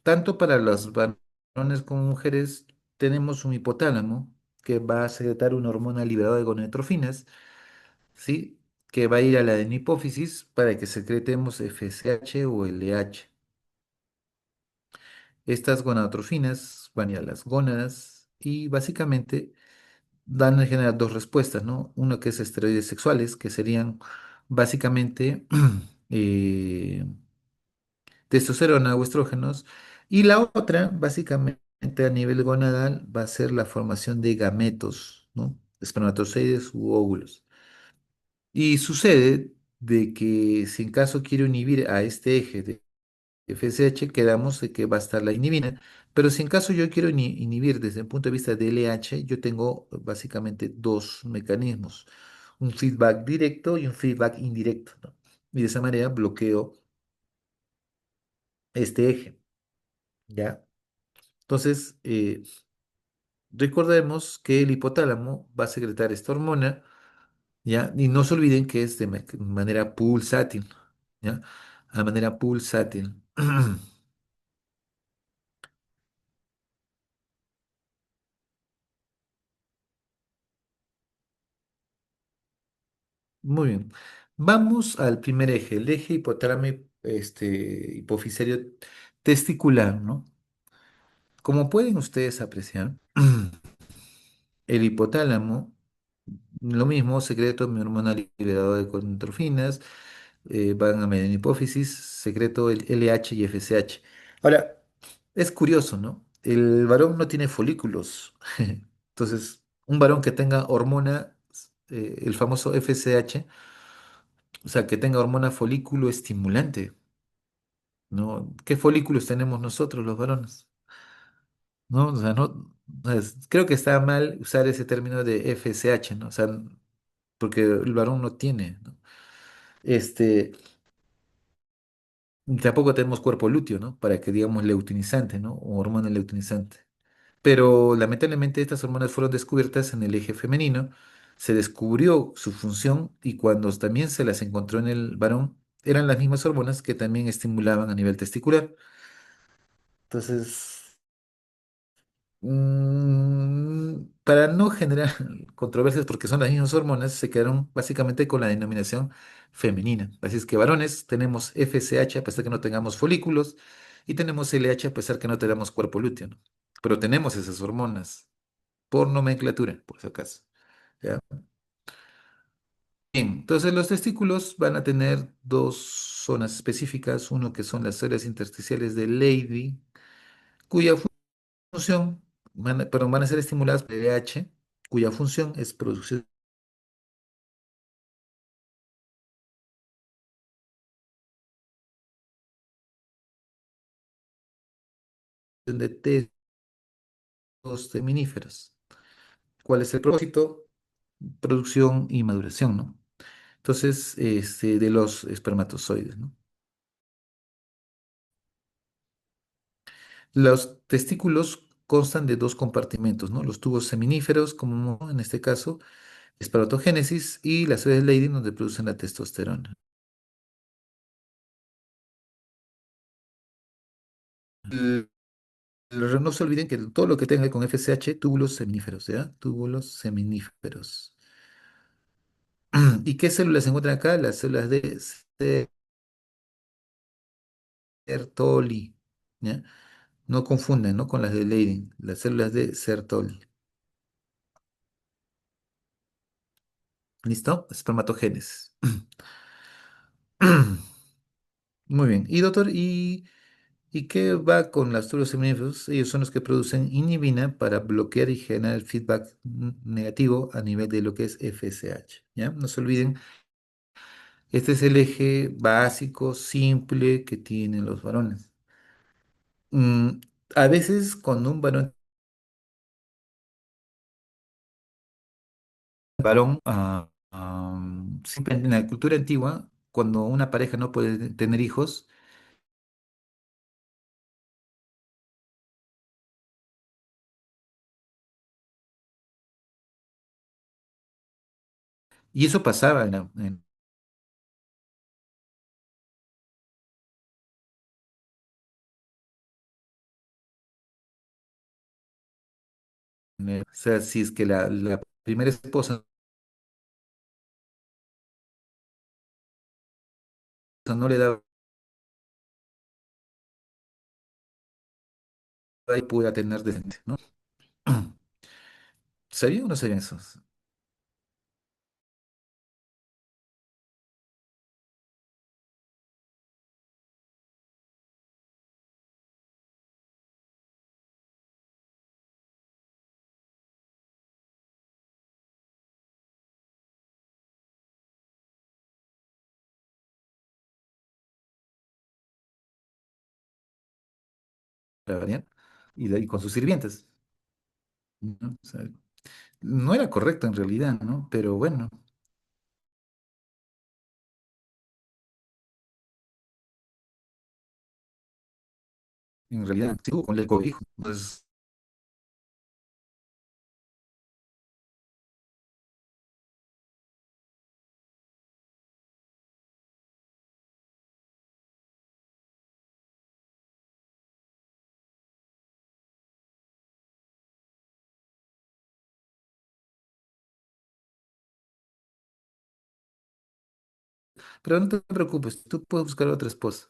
tanto para los varones como mujeres tenemos un hipotálamo que va a secretar una hormona liberadora de gonadotrofinas, ¿sí? Que va a ir a la hipófisis para que secretemos FSH o LH. Estas gonadotrofinas van a ir a las gónadas y básicamente dan en general dos respuestas, ¿no? Uno que es esteroides sexuales, que serían básicamente eh, testosterona o estrógenos, y la otra, básicamente a nivel gonadal, va a ser la formación de gametos, ¿no? Espermatozoides u óvulos. Y sucede de que si en caso quiero inhibir a este eje de FSH, quedamos de que va a estar la inhibina, pero si en caso yo quiero inhibir desde el punto de vista de LH, yo tengo básicamente dos mecanismos, un feedback directo y un feedback indirecto, ¿no? Y de esa manera bloqueo este eje, ¿ya? Entonces, recordemos que el hipotálamo va a secretar esta hormona, ¿ya? Y no se olviden que es de manera pulsátil, ¿ya? A manera pulsátil. Muy bien. Vamos al primer eje, el eje hipotálamo hipofisario testicular, ¿no? Como pueden ustedes apreciar, el hipotálamo Lo mismo, secreto, mi hormona liberadora de endorfinas, van a medir hipófisis, secreto, el LH y FSH. Ahora, es curioso, ¿no? El varón no tiene folículos. Entonces, un varón que tenga hormona, el famoso FSH, o sea, que tenga hormona folículo estimulante, ¿no? ¿Qué folículos tenemos nosotros, los varones? ¿No? O sea, no, creo que está mal usar ese término de FSH, ¿no? O sea, porque el varón no tiene, ¿no? Este, tampoco tenemos cuerpo lúteo, ¿no? Para que digamos leutinizante, ¿no? O hormona leutinizante. Pero lamentablemente estas hormonas fueron descubiertas en el eje femenino, se descubrió su función y cuando también se las encontró en el varón, eran las mismas hormonas que también estimulaban a nivel testicular. Entonces, para no generar controversias, porque son las mismas hormonas, se quedaron básicamente con la denominación femenina. Así es que varones tenemos FSH a pesar que no tengamos folículos y tenemos LH a pesar que no tengamos cuerpo lúteo, ¿no? Pero tenemos esas hormonas por nomenclatura, por si acaso. ¿Ya? Bien, entonces los testículos van a tener dos zonas específicas, uno que son las células intersticiales de Leydig, cuya función, perdón, van a ser estimuladas por LH, cuya función es producción de testos seminíferos. ¿Cuál es el propósito? Producción y maduración, ¿no? Entonces, de los espermatozoides, ¿no? Los testículos constan de dos compartimentos, ¿no? Los tubos seminíferos, como en este caso, espermatogénesis, y las células Leydig, donde producen la testosterona. L- no se olviden que todo lo que tenga que ver con FSH, túbulos seminíferos, ¿ya? Túbulos seminíferos. ¿Y qué células se encuentran acá? Las células de Sertoli, ¿ya? No confunden, ¿no? Con las de Leydig, las células de Sertoli. ¿Listo? Espermatogénesis. Muy bien. Y doctor, ¿y qué va con las túbulos seminíferos? Ellos son los que producen inhibina para bloquear y generar el feedback negativo a nivel de lo que es FSH, ¿ya? No se olviden, este es el eje básico, simple que tienen los varones. Mm, a veces cuando un varón, siempre en la cultura antigua, cuando una pareja no puede tener hijos, y eso pasaba o sea, si es que la primera esposa no le daba y pudiera tener descendencia, ¿no? ¿Sabían o no sabían eso? La variante, y, y con sus sirvientes, ¿no? O sea, no era correcto en realidad, ¿no? Pero bueno, en realidad, sí, con el cobijo. Pues, pero no te preocupes, tú puedes buscar otra esposa.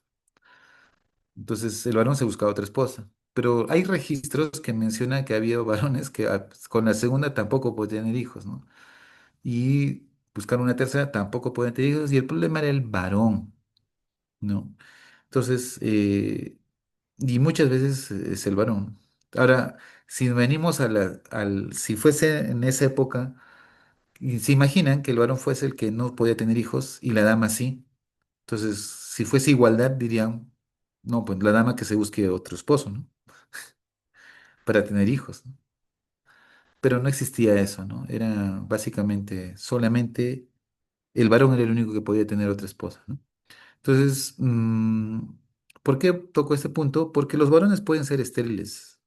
Entonces el varón se buscaba otra esposa. Pero hay registros que mencionan que había varones que con la segunda tampoco podían tener hijos, ¿no? y buscaron una tercera, tampoco podían tener hijos, y el problema era el varón, ¿no? Entonces, y muchas veces es el varón. Ahora, si venimos si fuese en esa época, y se imaginan que el varón fuese el que no podía tener hijos y la dama sí. Entonces, si fuese igualdad, dirían, no, pues la dama que se busque otro esposo, ¿no? Para tener hijos, ¿no? Pero no existía eso, ¿no? Era básicamente solamente el varón era el único que podía tener otra esposa, ¿no? Entonces, ¿por qué toco este punto? Porque los varones pueden ser estériles.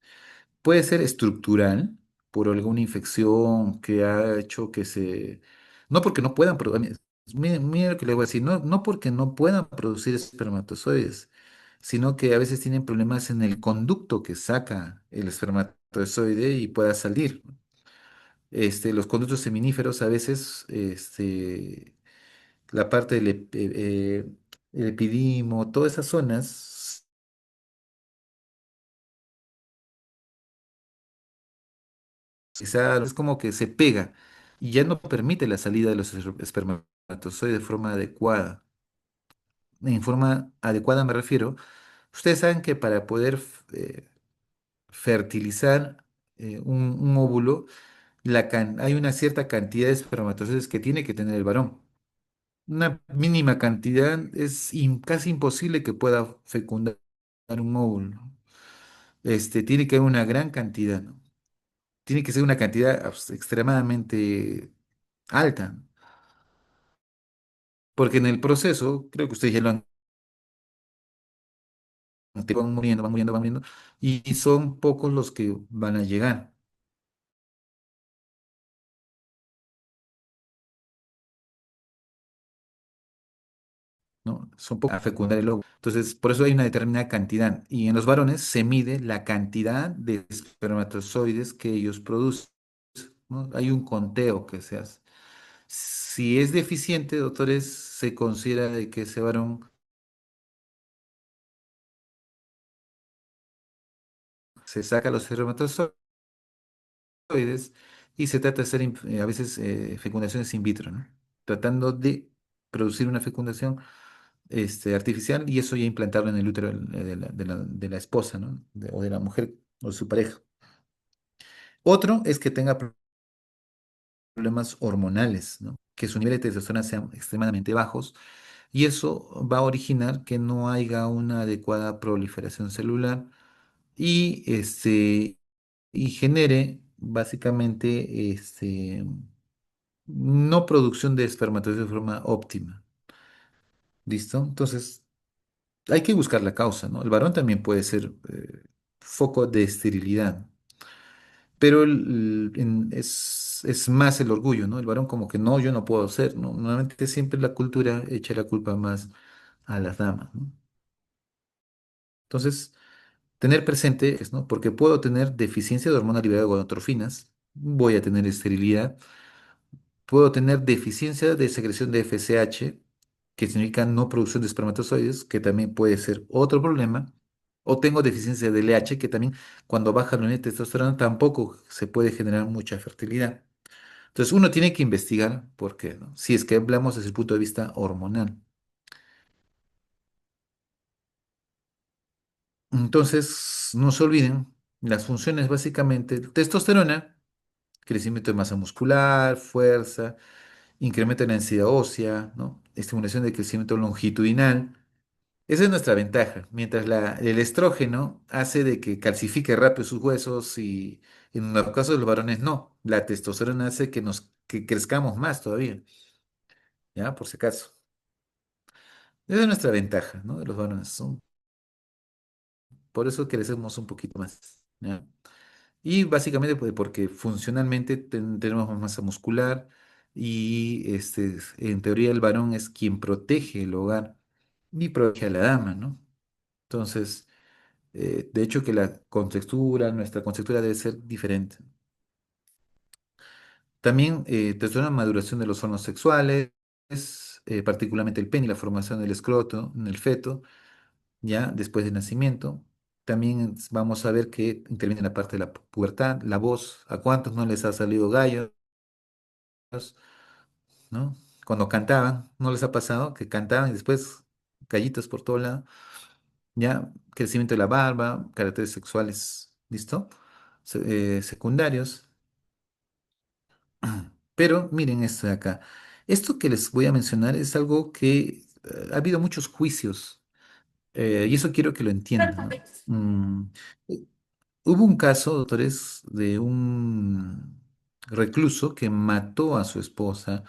Puede ser estructural por alguna infección que ha hecho que se... No porque no puedan producir... Mira lo que le voy a decir, no porque no puedan producir espermatozoides, sino que a veces tienen problemas en el conducto que saca el espermatozoide y pueda salir. Los conductos seminíferos a veces, la parte del el epidimo, todas esas zonas, quizá es como que se pega y ya no permite la salida de los espermatozoides de forma adecuada. En forma adecuada me refiero, ustedes saben que para poder fertilizar un óvulo, hay una cierta cantidad de espermatozoides que tiene que tener el varón. Una mínima cantidad es casi imposible que pueda fecundar un óvulo, ¿no? Tiene que haber una gran cantidad, ¿no? Tiene que ser una cantidad extremadamente alta, ¿no? Porque en el proceso, creo que ustedes ya lo han, van muriendo, van muriendo, van muriendo, y son pocos los que van a llegar, ¿no? Son pocos a fecundar el óvulo. Entonces, por eso hay una determinada cantidad. Y en los varones se mide la cantidad de espermatozoides que ellos producen, ¿no? Hay un conteo que se hace. Si es deficiente, doctores, se considera de que ese varón se saca los espermatozoides y se trata de hacer a veces fecundaciones in vitro, ¿no? Tratando de producir una fecundación artificial y eso ya implantarlo en el útero de la esposa, ¿no? O de la mujer o de su pareja. Otro es que tenga problemas hormonales, ¿no? Que sus niveles de testosterona sean extremadamente bajos y eso va a originar que no haya una adecuada proliferación celular y genere básicamente no producción de espermatozoides de forma óptima. ¿Listo? Entonces, hay que buscar la causa, ¿no? El varón también puede ser foco de esterilidad, pero es más el orgullo, ¿no? El varón como que no, yo no puedo ser, ¿no? Normalmente siempre la cultura echa la culpa más a las damas, ¿no? Entonces, tener presente es, ¿no? Porque puedo tener deficiencia de hormona liberada de gonadotrofinas, voy a tener esterilidad, puedo tener deficiencia de secreción de FSH, que significa no producción de espermatozoides, que también puede ser otro problema. O tengo deficiencia de LH, que también cuando baja el nivel de testosterona tampoco se puede generar mucha fertilidad. Entonces uno tiene que investigar por qué, ¿no? Si es que hablamos desde el punto de vista hormonal. Entonces, no se olviden, las funciones básicamente, testosterona, crecimiento de masa muscular, fuerza, incremento de la densidad ósea, ¿no? Estimulación de crecimiento longitudinal. Esa es nuestra ventaja. Mientras el estrógeno hace de que calcifique rápido sus huesos y en los casos de los varones no. La testosterona hace que crezcamos más todavía, ¿ya? Por si acaso. Esa es nuestra ventaja, ¿no? De los varones. Por eso crecemos un poquito más, ¿ya? Y básicamente pues, porque funcionalmente tenemos más masa muscular y en teoría el varón es quien protege el hogar y protege a la dama, ¿no? Entonces, de hecho que nuestra contextura debe ser diferente. También tras una maduración de los órganos sexuales, particularmente el pene y la formación del escroto en el feto, ya después del nacimiento. También vamos a ver que interviene la parte de la pubertad, la voz, a cuántos no les ha salido gallos, ¿no? Cuando cantaban, ¿no les ha pasado? Que cantaban y después callitos por todo lado, ya, crecimiento de la barba, caracteres sexuales, ¿listo? Secundarios. Pero miren esto de acá. Esto que les voy a mencionar es algo que ha habido muchos juicios y eso quiero que lo entiendan, ¿no? Eh, Hubo un caso, doctores, de un recluso que mató a su esposa,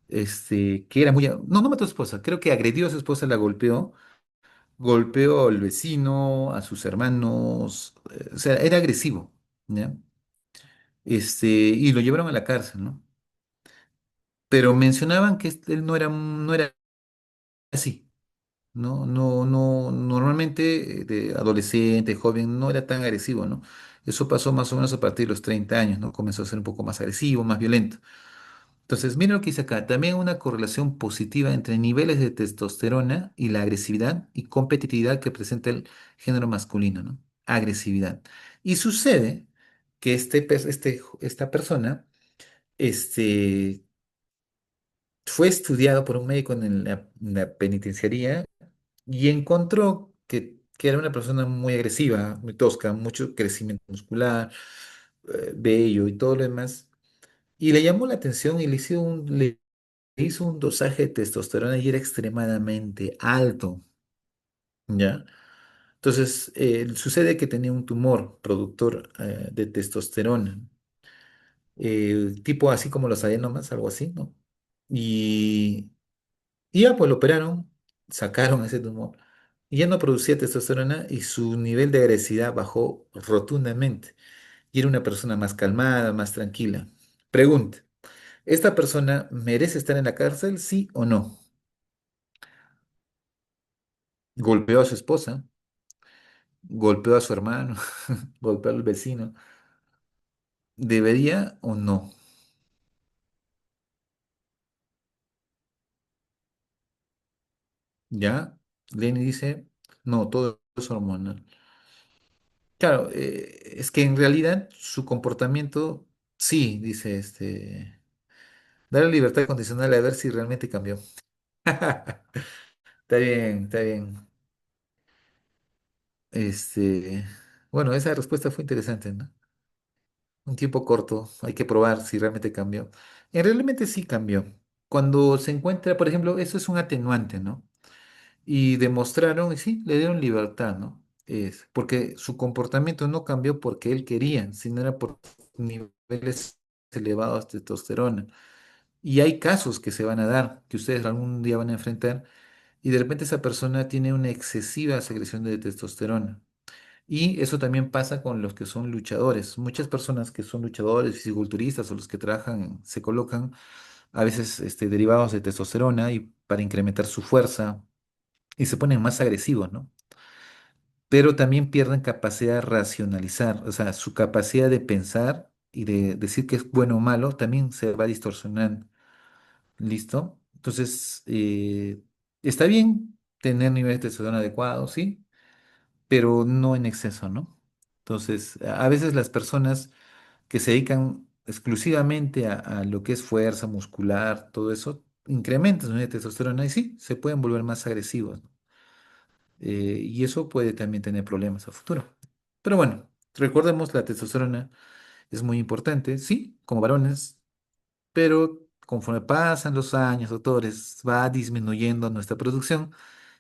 que era muy... No, no mató a su esposa, creo que agredió a su esposa, la golpeó, golpeó al vecino, a sus hermanos, o sea, era agresivo, ¿ya? Y lo llevaron a la cárcel, ¿no? Pero mencionaban que él no era así. No, no, no, normalmente de adolescente, joven, no era tan agresivo, ¿no? Eso pasó más o menos a partir de los 30 años, ¿no? Comenzó a ser un poco más agresivo, más violento. Entonces, miren lo que dice acá, también una correlación positiva entre niveles de testosterona y la agresividad y competitividad que presenta el género masculino, ¿no? Agresividad. Y sucede que esta persona, este, fue estudiado por un médico en la penitenciaría y encontró que era una persona muy agresiva, muy tosca, mucho crecimiento muscular, vello y todo lo demás. Y le llamó la atención y le hizo un dosaje de testosterona y era extremadamente alto, ¿ya? Entonces, sucede que tenía un tumor productor de testosterona, tipo así como los adenomas, algo así, ¿no? Y, y ya, pues lo operaron, sacaron ese tumor. Y ya no producía testosterona y su nivel de agresividad bajó rotundamente. Y era una persona más calmada, más tranquila. Pregunta, ¿esta persona merece estar en la cárcel, sí o no? Golpeó a su esposa, golpeó a su hermano, golpeó al vecino. ¿Debería o no? ¿Ya? Lenny dice, no, todo es hormonal. Claro, es que en realidad su comportamiento, sí, dice darle libertad condicional a ver si realmente cambió. Está bien, está bien. Este, bueno, esa respuesta fue interesante, ¿no? Un tiempo corto, hay que probar si realmente cambió. Realmente sí cambió. Cuando se encuentra, por ejemplo, eso es un atenuante, ¿no? Y demostraron, y sí, le dieron libertad, ¿no? Porque su comportamiento no cambió porque él quería, sino era por niveles elevados de testosterona. Y hay casos que se van a dar, que ustedes algún día van a enfrentar, y de repente esa persona tiene una excesiva secreción de testosterona. Y eso también pasa con los que son luchadores. Muchas personas que son luchadores, fisiculturistas o los que trabajan, se colocan a veces derivados de testosterona y para incrementar su fuerza y se ponen más agresivos, ¿no? Pero también pierden capacidad de racionalizar, o sea, su capacidad de pensar y de decir que es bueno o malo también se va distorsionando. ¿Listo? Entonces, está bien tener niveles de testosterona adecuados, ¿sí? Pero no en exceso, ¿no? Entonces, a veces las personas que se dedican exclusivamente a lo que es fuerza muscular, todo eso, incrementan su nivel de testosterona y sí, se pueden volver más agresivos, ¿no? Y eso puede también tener problemas a futuro. Pero bueno, recordemos, la testosterona es muy importante, sí, como varones, pero conforme pasan los años, doctores, va disminuyendo nuestra producción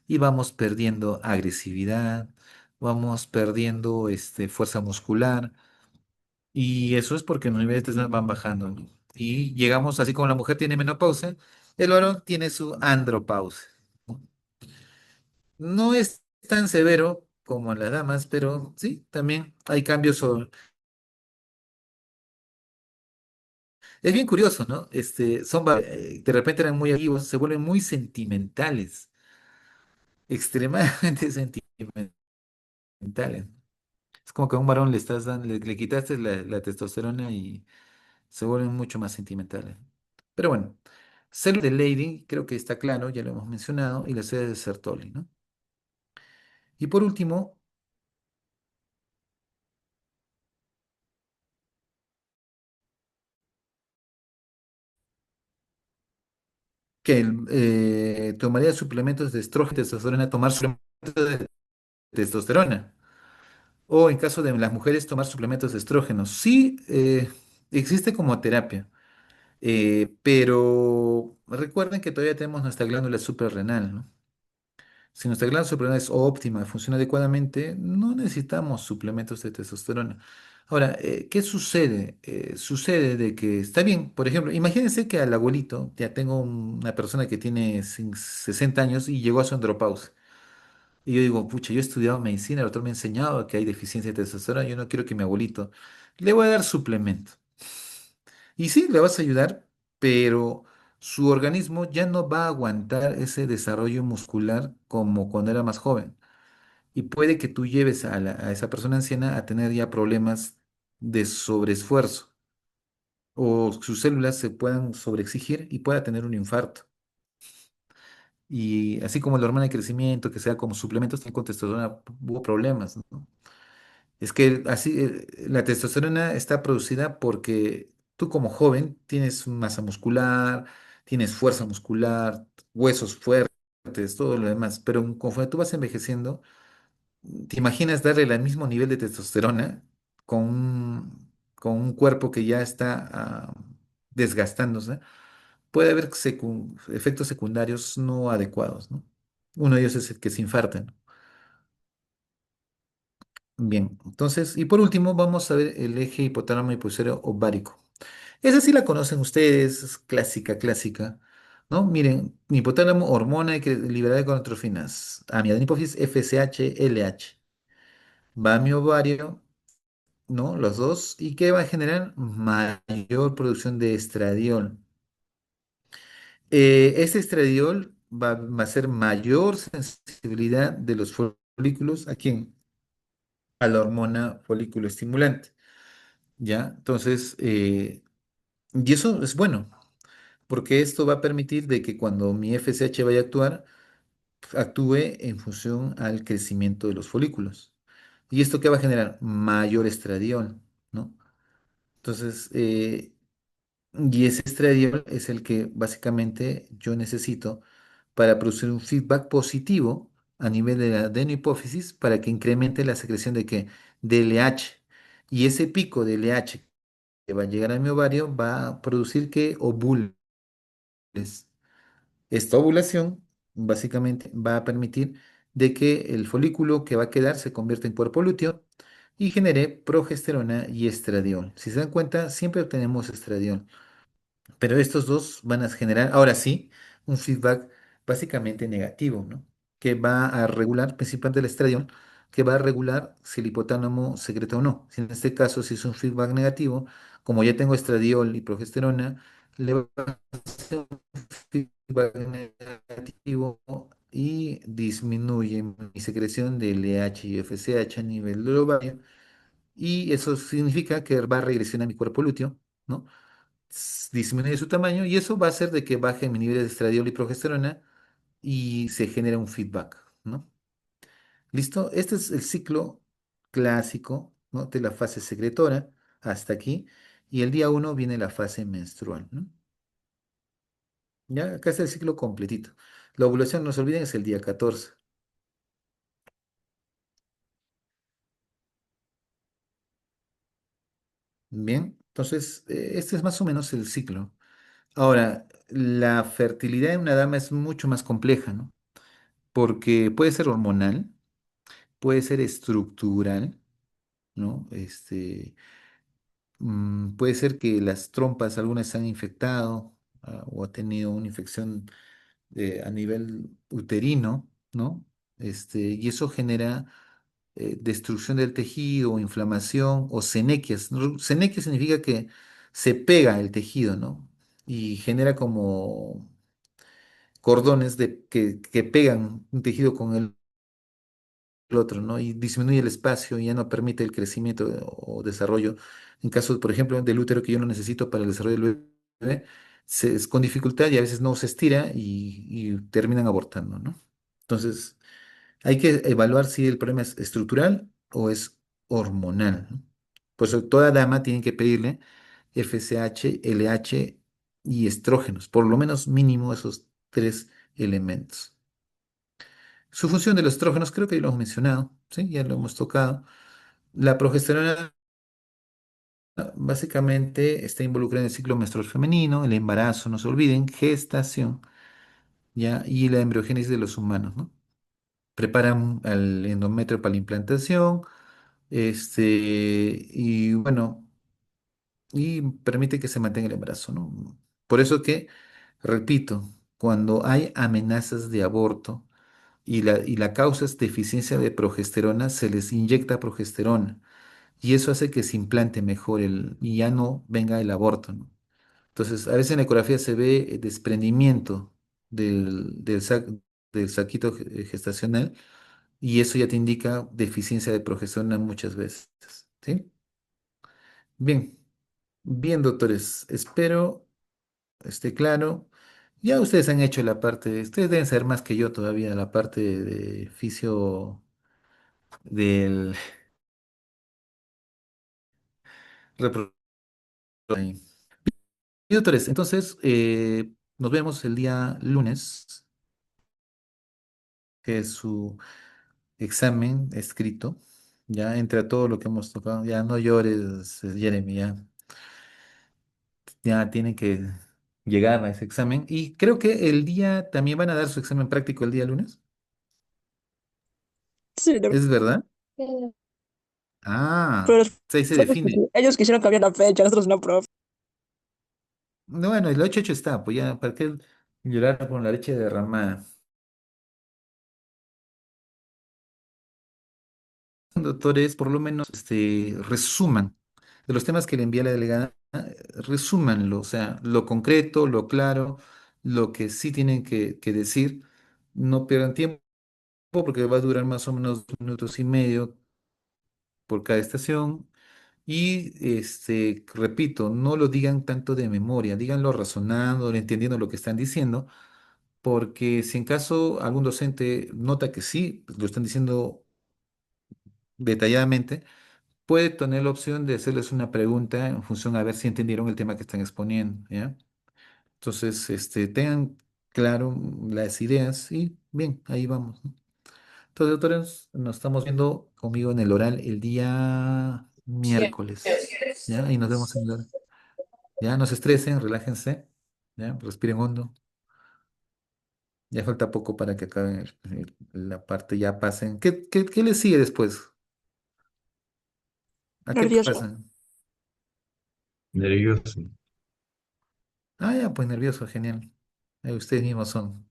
y vamos perdiendo agresividad, vamos perdiendo fuerza muscular y eso es porque los niveles de testosterona van bajando, ¿no? Y llegamos, así como la mujer tiene menopausia, el varón tiene su andropausia, ¿no? No es tan severo como en las damas, pero sí, también hay cambios. Es bien curioso, ¿no? De repente eran muy activos, se vuelven muy sentimentales, extremadamente sentimentales. Es como que a un varón le estás dando, le quitaste la testosterona y se vuelven mucho más sentimentales. Pero bueno, célula de Leydig, creo que está claro, ya lo hemos mencionado, y la sede de Sertoli, ¿no? Y por último, tomaría suplementos de estrógeno, testosterona, tomar suplementos de testosterona. O en caso de las mujeres, tomar suplementos de estrógenos. Sí, existe como terapia, pero recuerden que todavía tenemos nuestra glándula suprarrenal, ¿no? Si nuestra glándula suprarrenal es óptima, funciona adecuadamente, no necesitamos suplementos de testosterona. Ahora, ¿qué sucede? Sucede de que está bien, por ejemplo, imagínense que al abuelito, ya tengo una persona que tiene 60 años y llegó a su andropausia. Y yo digo, pucha, yo he estudiado medicina, el doctor me ha enseñado que hay deficiencia de testosterona, yo no quiero que mi abuelito le voy a dar suplemento. Y sí, le vas a ayudar, pero su organismo ya no va a aguantar ese desarrollo muscular como cuando era más joven. Y puede que tú lleves a esa persona anciana a tener ya problemas de sobreesfuerzo o sus células se puedan sobreexigir y pueda tener un infarto. Y así como la hormona de crecimiento, que sea como suplementos, también con testosterona hubo problemas, ¿no? Es que así la testosterona está producida porque tú como joven tienes masa muscular, tienes fuerza muscular, huesos fuertes, todo lo demás, pero conforme tú vas envejeciendo, ¿te imaginas darle el mismo nivel de testosterona con un cuerpo que ya está desgastándose? Puede haber efectos secundarios no adecuados, ¿no? Uno de ellos es el que se infarta. Bien, entonces, y por último, vamos a ver el eje hipotálamo hipocondrio ovárico. Esa sí la conocen ustedes, es clásica, clásica, ¿no? Miren, hipotálamo, hormona que liberada de gonadotrofinas, hipófisis, FSH, LH. Va a mi ovario, ¿no? Los dos, ¿y qué va a generar? Mayor producción de estradiol. Este estradiol va a ser mayor sensibilidad de los folículos, ¿a quién? A la hormona folículo estimulante. ¿Ya? Entonces, y eso es bueno, porque esto va a permitir de que cuando mi FSH vaya a actuar, actúe en función al crecimiento de los folículos. ¿Y esto qué va a generar? Mayor estradiol, ¿no? Entonces, y ese estradiol es el que básicamente yo necesito para producir un feedback positivo a nivel de la adenohipófisis para que incremente la secreción de qué? De LH. Y ese pico de LH que va a llegar a mi ovario va a producir que ovules. Esta ovulación básicamente va a permitir de que el folículo que va a quedar se convierta en cuerpo lúteo y genere progesterona y estradiol. Si se dan cuenta, siempre obtenemos estradiol. Pero estos dos van a generar, ahora sí, un feedback básicamente negativo, ¿no? Que va a regular, principalmente el estradiol, que va a regular si el hipotálamo secreta o no. Si en este caso, si es un feedback negativo, como ya tengo estradiol y progesterona, le va a hacer un feedback negativo y disminuye mi secreción de LH y FSH a nivel del ovario. Y eso significa que va a regresar a mi cuerpo lúteo, ¿no? Disminuye su tamaño y eso va a hacer de que baje mi nivel de estradiol y progesterona y se genera un feedback, ¿no? ¿Listo? Este es el ciclo clásico, ¿no? De la fase secretora hasta aquí y el día uno viene la fase menstrual, ¿no? Ya, acá está el ciclo completito. La ovulación, no se olviden, es el día 14. Bien, entonces, este es más o menos el ciclo. Ahora, la fertilidad en una dama es mucho más compleja, ¿no? Porque puede ser hormonal, puede ser estructural, ¿no? Puede ser que las trompas, algunas se han infectado, o ha tenido una infección a nivel uterino, ¿no? Y eso genera destrucción del tejido, o inflamación o senequias, ¿no? Senequia significa que se pega el tejido, ¿no? Y genera como cordones que pegan un tejido con el otro, ¿no? Y disminuye el espacio y ya no permite el crecimiento o desarrollo. En caso, por ejemplo, del útero que yo no necesito para el desarrollo del bebé, es con dificultad y a veces no se estira y terminan abortando, ¿no? Entonces, hay que evaluar si el problema es estructural o es hormonal, ¿no? Por eso toda dama tiene que pedirle FSH, LH y estrógenos, por lo menos mínimo esos tres elementos. Su función de los estrógenos, creo que ya lo hemos mencionado, ¿sí? Ya lo hemos tocado. La progesterona básicamente está involucrada en el ciclo menstrual femenino, el embarazo, no se olviden, gestación, ¿ya? Y la embriogénesis de los humanos, ¿no? Preparan al endometrio para la implantación, y bueno, y permite que se mantenga el embarazo, ¿no? Por eso que, repito, cuando hay amenazas de aborto y la causa es deficiencia de progesterona, se les inyecta progesterona y eso hace que se implante mejor y ya no venga el aborto, ¿no? Entonces, a veces en la ecografía se ve desprendimiento del saquito gestacional y eso ya te indica deficiencia de progesterona muchas veces, ¿sí? Bien, bien, doctores, espero esté claro. Ya ustedes han hecho la parte, ustedes deben saber más que yo todavía la parte de fisio del reproductivo. Y doctores, entonces nos vemos el día lunes, que es su examen escrito. Ya entre todo lo que hemos tocado, ya no llores, Jeremy, ya tienen que llegar a ese examen. Y creo que el día también van a dar su examen práctico el día lunes. Sí, ¿Es verdad? Eh, Ah, pero ahí se define. ellos quisieron cambiar la fecha, nosotros no, profe. No, bueno, el 8 está, pues ya, ¿para qué llorar con la leche derramada? Doctores, por lo menos, resuman de los temas que le envía la delegada, resúmanlo, o sea, lo concreto, lo claro, lo que sí tienen que decir, no pierdan tiempo porque va a durar más o menos 2 minutos y medio por cada estación. Y repito, no lo digan tanto de memoria, díganlo razonando, entendiendo lo que están diciendo, porque si en caso algún docente nota que sí, pues, lo están diciendo detalladamente, puede tener la opción de hacerles una pregunta en función a ver si entendieron el tema que están exponiendo, ¿ya? Entonces, tengan claro las ideas y bien, ahí vamos, ¿no? Entonces, doctores, nos estamos viendo conmigo en el oral el día miércoles, ¿ya? Y nos vemos en el oral. Ya, no se estresen, relájense, ya, respiren hondo. Ya falta poco para que acaben la parte, ya pasen. ¿Qué les sigue después? ¿A qué Nervioso. pasan? Nervioso. Ah, ya, pues nervioso, genial. Ustedes mismos son.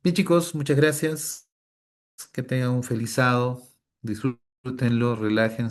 Bien, chicos, muchas gracias. Que tengan un feliz sábado. Disfrútenlo, relájense.